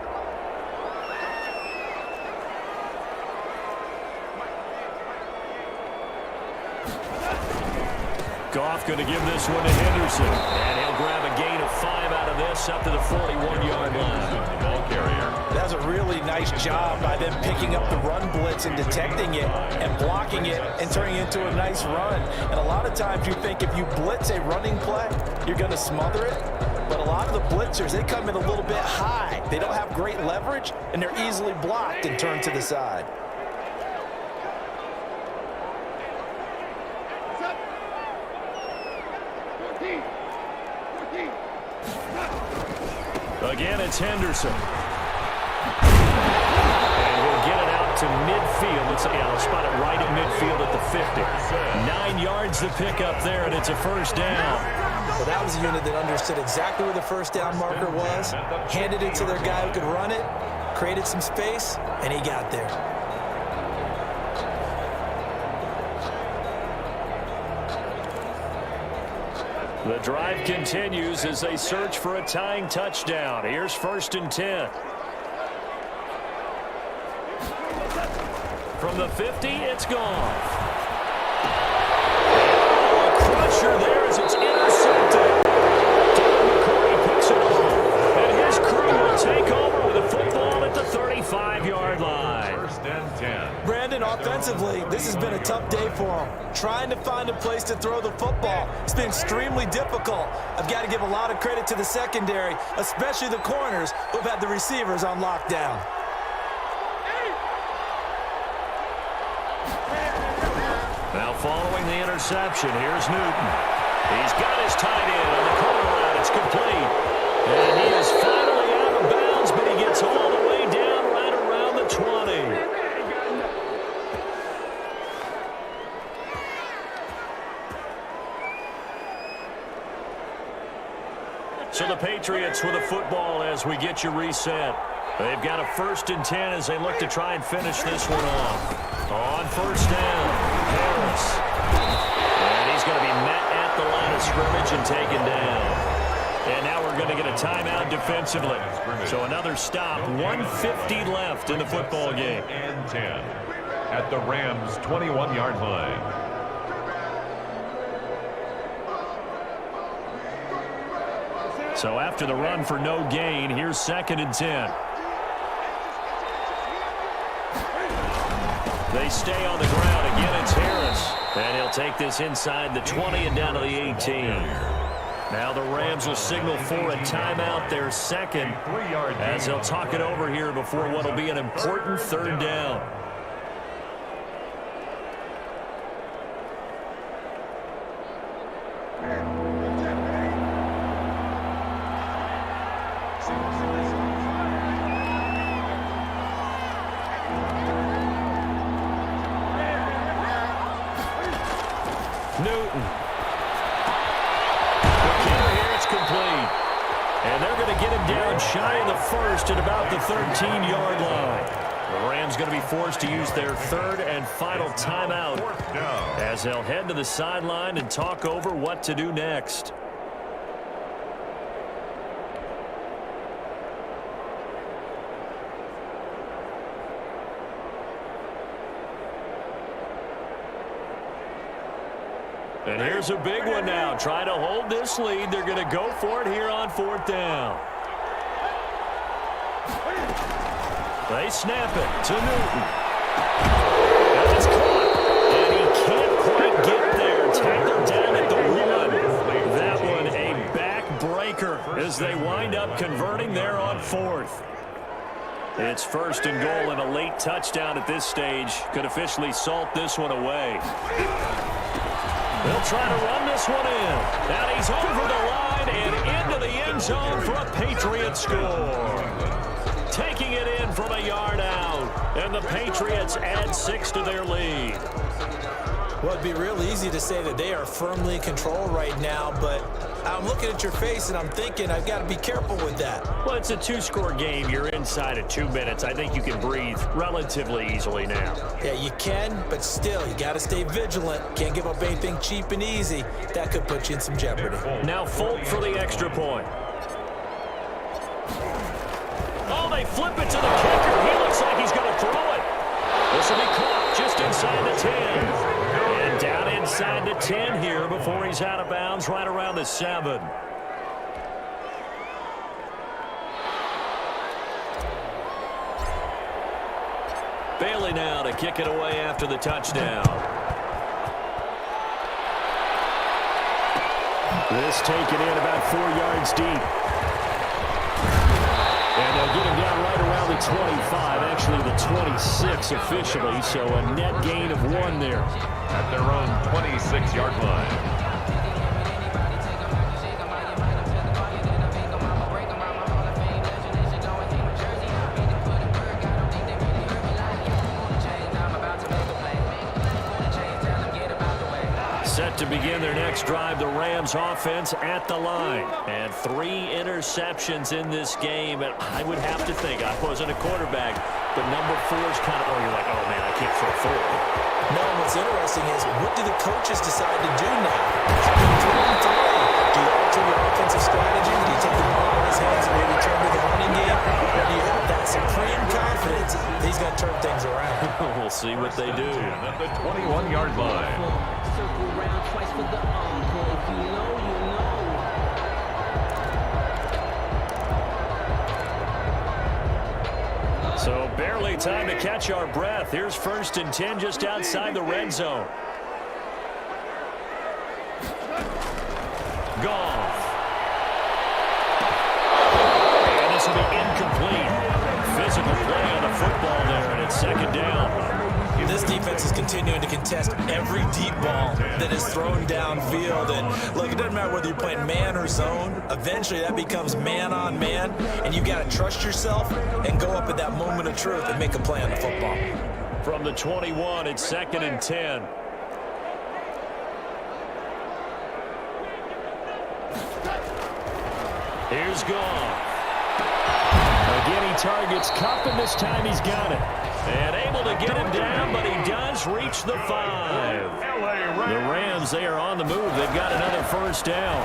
Goff going to give this one to Henderson. And he'll grab a gain of 5 out of this up to the 41-yard line. Ball carrier. That's a really nice job by them picking up the run blitz and detecting it and blocking it and turning it into a nice run. And a lot of times you think if you blitz a running play, you're going to smother it. But a lot of the blitzers, they come in a little bit high. They don't have great leverage, and they're easily blocked and turned to the side. Again, it's Henderson. And we'll get it out to midfield. It's, I'll spot it right at midfield at the 50. 9 yards to pick up there, and it's a first down. Well, that was a unit that understood exactly where the first down marker was, handed it to their guy who could run it, created some space, and he got there. The drive continues as they search for a tying touchdown. Here's 1st and 10. From the 50, it's gone. A crusher there as it's intercepted. Don McCourty picks it up. And his crew will take over with a football at the 35-yard line. 1st and 10. Brandon, offensively, this has been a tough day for him. Trying to find a place to throw the football. It's been extremely difficult. I've got to give a lot of credit to the secondary, especially the corners who've had the receivers on lockdown. Now following the interception, here's Newton. He's got his tight end on the corner route. It's complete. And he is finally out of bounds, but he gets all the way down right around the 20. So the Patriots with a football as we get you reset. They've got a 1st and 10 as they look to try and finish this one off. On 1st down, Harris. And he's going to be met at the line of scrimmage and taken down. And now we're going to get a timeout defensively. So another stop, 150 left in the football game. And 10 at the Rams' 21-yard line. So after the run for no gain, here's 2nd and 10. They stay on the ground. Again, it's Harris. And he'll take this inside the 20 and down to the 18. Now the Rams will signal for a timeout, their second, as they'll talk it over here before what will be an important 3rd down. Newton. The kicker here, it's complete. And they're going to get him down shy of the first at about the 13-yard line. The Rams going to be forced to use their third and final timeout as they'll head to the sideline and talk over what to do next. And here's a big one now. Trying to hold this lead. They're going to go for it here on fourth down. They snap it to Newton. That is caught. And he can't quite get there. Tackled down at the 1. That one a backbreaker as they wind up converting there on fourth. It's first and goal, and a late touchdown at this stage could officially salt this one away. They'll try to run this one in. And he's over the line and into the end zone for a Patriot score. Taking it in from a yard out. And the Patriots add 6 to their lead. Well, it'd be real easy to say that they are firmly in control right now, but I'm looking at your face and I'm thinking I've got to be careful with that. Well, it's a 2-score game. You're inside of 2 minutes. I think you can breathe relatively easily now. Yeah, you can, but still, you got to stay vigilant. Can't give up anything cheap and easy. That could put you in some jeopardy. Now Folk for the extra point. Oh, they flip it to the kicker. He looks like he's going to throw it. This will be caught just inside the 10. And down inside the 10 here before he's out of bounds right around the 7. Bailey now to kick it away after the touchdown. This taken in about 4 yards deep. And they'll get him down right around the 25, actually the 26 officially, so a net gain of 1 there. At their own 26-yard line. Set to begin their next drive, the Rams offense at the line. And 3 interceptions in this game. And I would have to think, I wasn't a quarterback, but number 4 is kind of, you're like, oh man, I can't throw 4. No, what's interesting is, what do the coaches decide to do now? Having 3 and 3, do you alter your offensive strategy? Do you take the ball in his hands and maybe turn to the running game? Or do you have that supreme confidence that he's going to turn things around? We'll see what they do. At the 21-yard line. Circle round twice for the encore. If you know, you know. So barely time to catch our breath. Here's first and 10 just outside the red zone. Goff. And this will be incomplete. Physical play on the football there, and it's second down. This defense is continuing to contest every deep ball that is thrown downfield. And look, it doesn't matter whether you're playing man or zone. Eventually, that becomes man on man, and you got to trust yourself and go up at that moment of truth and make a play on the football. From the 21, it's second and 10. Here's Goff. Again, he targets Kupp, and this time he's got it. And able to get him down, but he does reach the 5. The Rams, they are on the move. They've got another first down.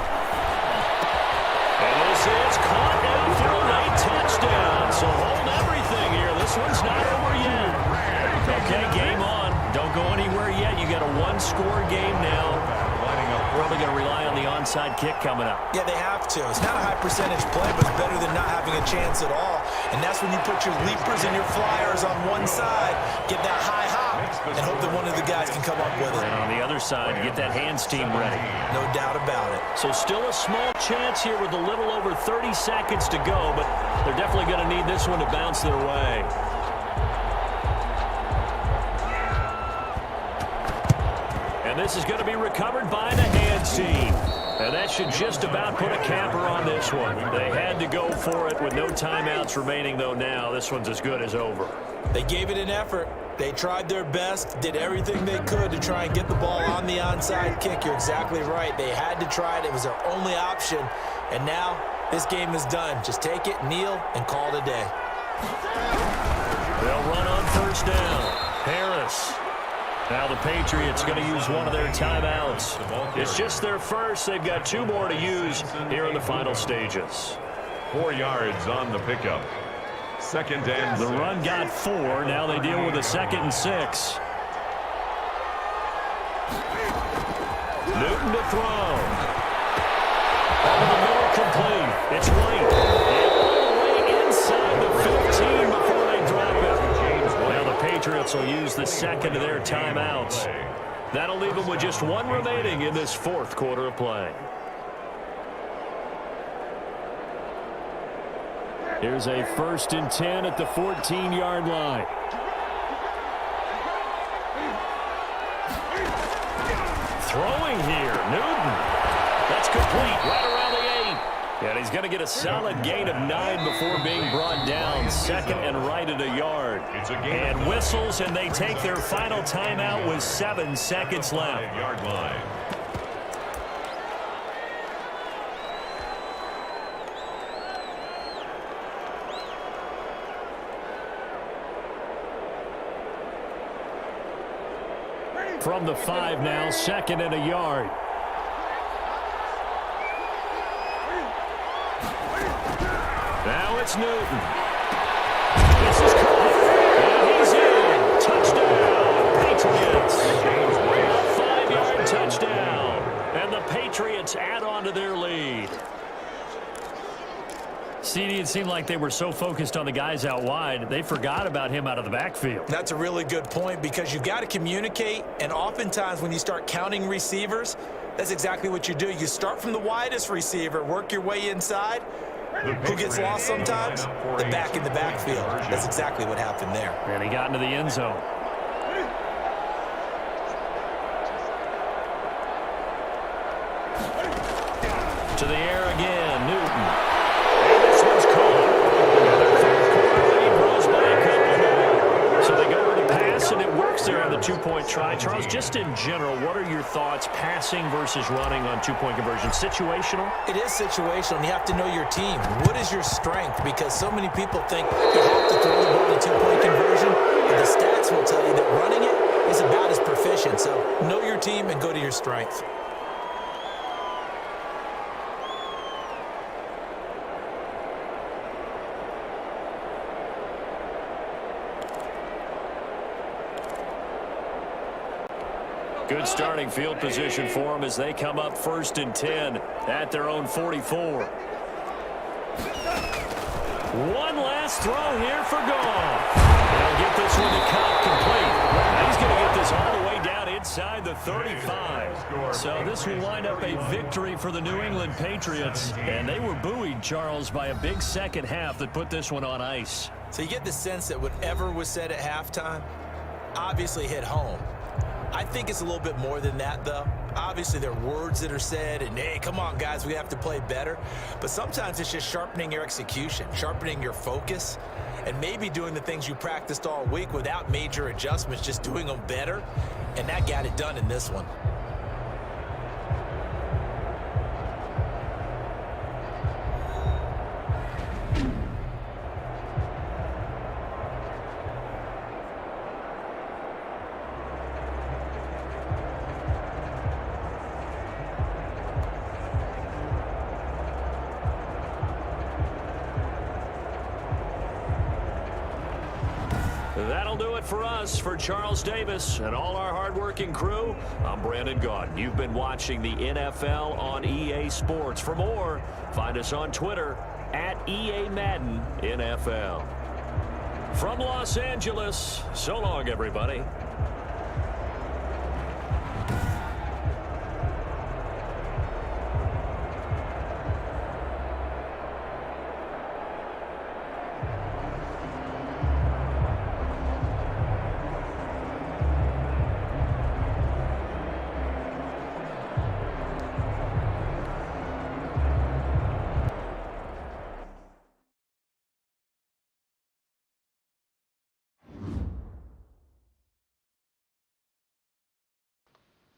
And this is caught now for a late touchdown. So hold everything here. This one's not over yet. Okay, game on. Don't go anywhere yet. You got a 1-score game now. Probably going to rely on the onside kick coming up. Yeah, they have to. It's not a high percentage play, but it's better than not having a chance at all. And that's when you put your leapers and your flyers on one side, get that high hop, and hope that one of the guys can come up with it. And on the other side, get that hands team ready. No doubt about it. So still a small chance here with a little over 30 seconds to go, but they're definitely going to need this one to bounce their way. And this is going to be recovered by the hands team. And that should just about put a capper on this one. They had to go for it with no timeouts remaining, though now. This one's as good as over. They gave it an effort. They tried their best, did everything they could to try and get the ball on the onside kick. You're exactly right. They had to try it. It was their only option. And now this game is done. Just take it, kneel, and call it a day. They'll run on first down. Harris. Now the Patriots going to use one of their timeouts. It's just their first. They've got 2 more to use here in the final stages. 4 yards on the pickup. Second and the run got 4. Now they deal with a 2nd and 6. Newton to throw. Over the middle, complete. It's White. And all the way inside the 15 before they drop it. Now the Patriots will use the 2nd of their timeouts. That'll leave them with just 1 remaining in this 4th quarter of play. Here's a 1st and 10 at the 14-yard line. Throwing here, Newton. That's complete, right around the 8. And he's going to get a solid gain of 9 before being brought down. 2nd and right at a yard. And whistles, and they take their final timeout with 7 seconds left. Yard line. From the 5 now, 2nd and a yard. Now it's Newton. This is caught. And he's in. Touchdown, Patriots. A 5-yard touchdown. And the Patriots add on to their lead. CD, it seemed like they were so focused on the guys out wide, they forgot about him out of the backfield. That's a really good point because you've got to communicate, and oftentimes when you start counting receivers, that's exactly what you do. You start from the widest receiver, work your way inside. Who gets lost sometimes? The back in the backfield. That's exactly what happened there. And he got into the end zone. To the air again, Newton. And this one's caught. Their 4th quarter lead grows by a couple more. So they go with the pass, and it works there on the 2-point try. Charles, just in general, what are your thoughts passing versus running on 2-point conversion? Situational? It is situational, and you have to know your team. What is your strength? Because so many people think you have to throw the ball in 2-point conversion, and the stats will tell you that running it is about as proficient. So know your team and go to your strength. Good starting field position for them as they come up 1st and 10 at their own 44. One last throw here for Goff. They'll get this one to Cobb complete. Now he's going to get this all the way down inside the 35. So this will wind up a victory for the New England Patriots. And they were buoyed, Charles, by a big second half that put this one on ice. So you get the sense that whatever was said at halftime obviously hit home. I think it's a little bit more than that, though. Obviously, there are words that are said, and, hey, come on, guys, we have to play better. But sometimes it's just sharpening your execution, sharpening your focus, and maybe doing the things you practiced all week without major adjustments, just doing them better. And that got it done in this one. That'll do it for us. For Charles Davis and all our hardworking crew, I'm Brandon Gaudin. You've been watching the NFL on EA Sports. For more, find us on Twitter at EA Madden NFL. From Los Angeles, so long, everybody.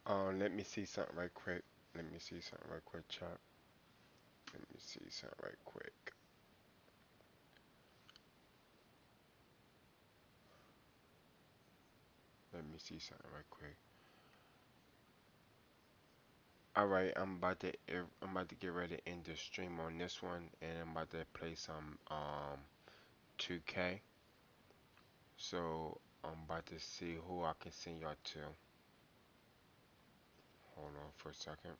Let me see something right quick. Let me see something right quick, Chuck. Let me see something right quick. Let me see something right quick. All right, I'm about to get ready to end the stream on this one, and I'm about to play some 2K. So I'm about to see who I can send y'all to. Hold on for a second.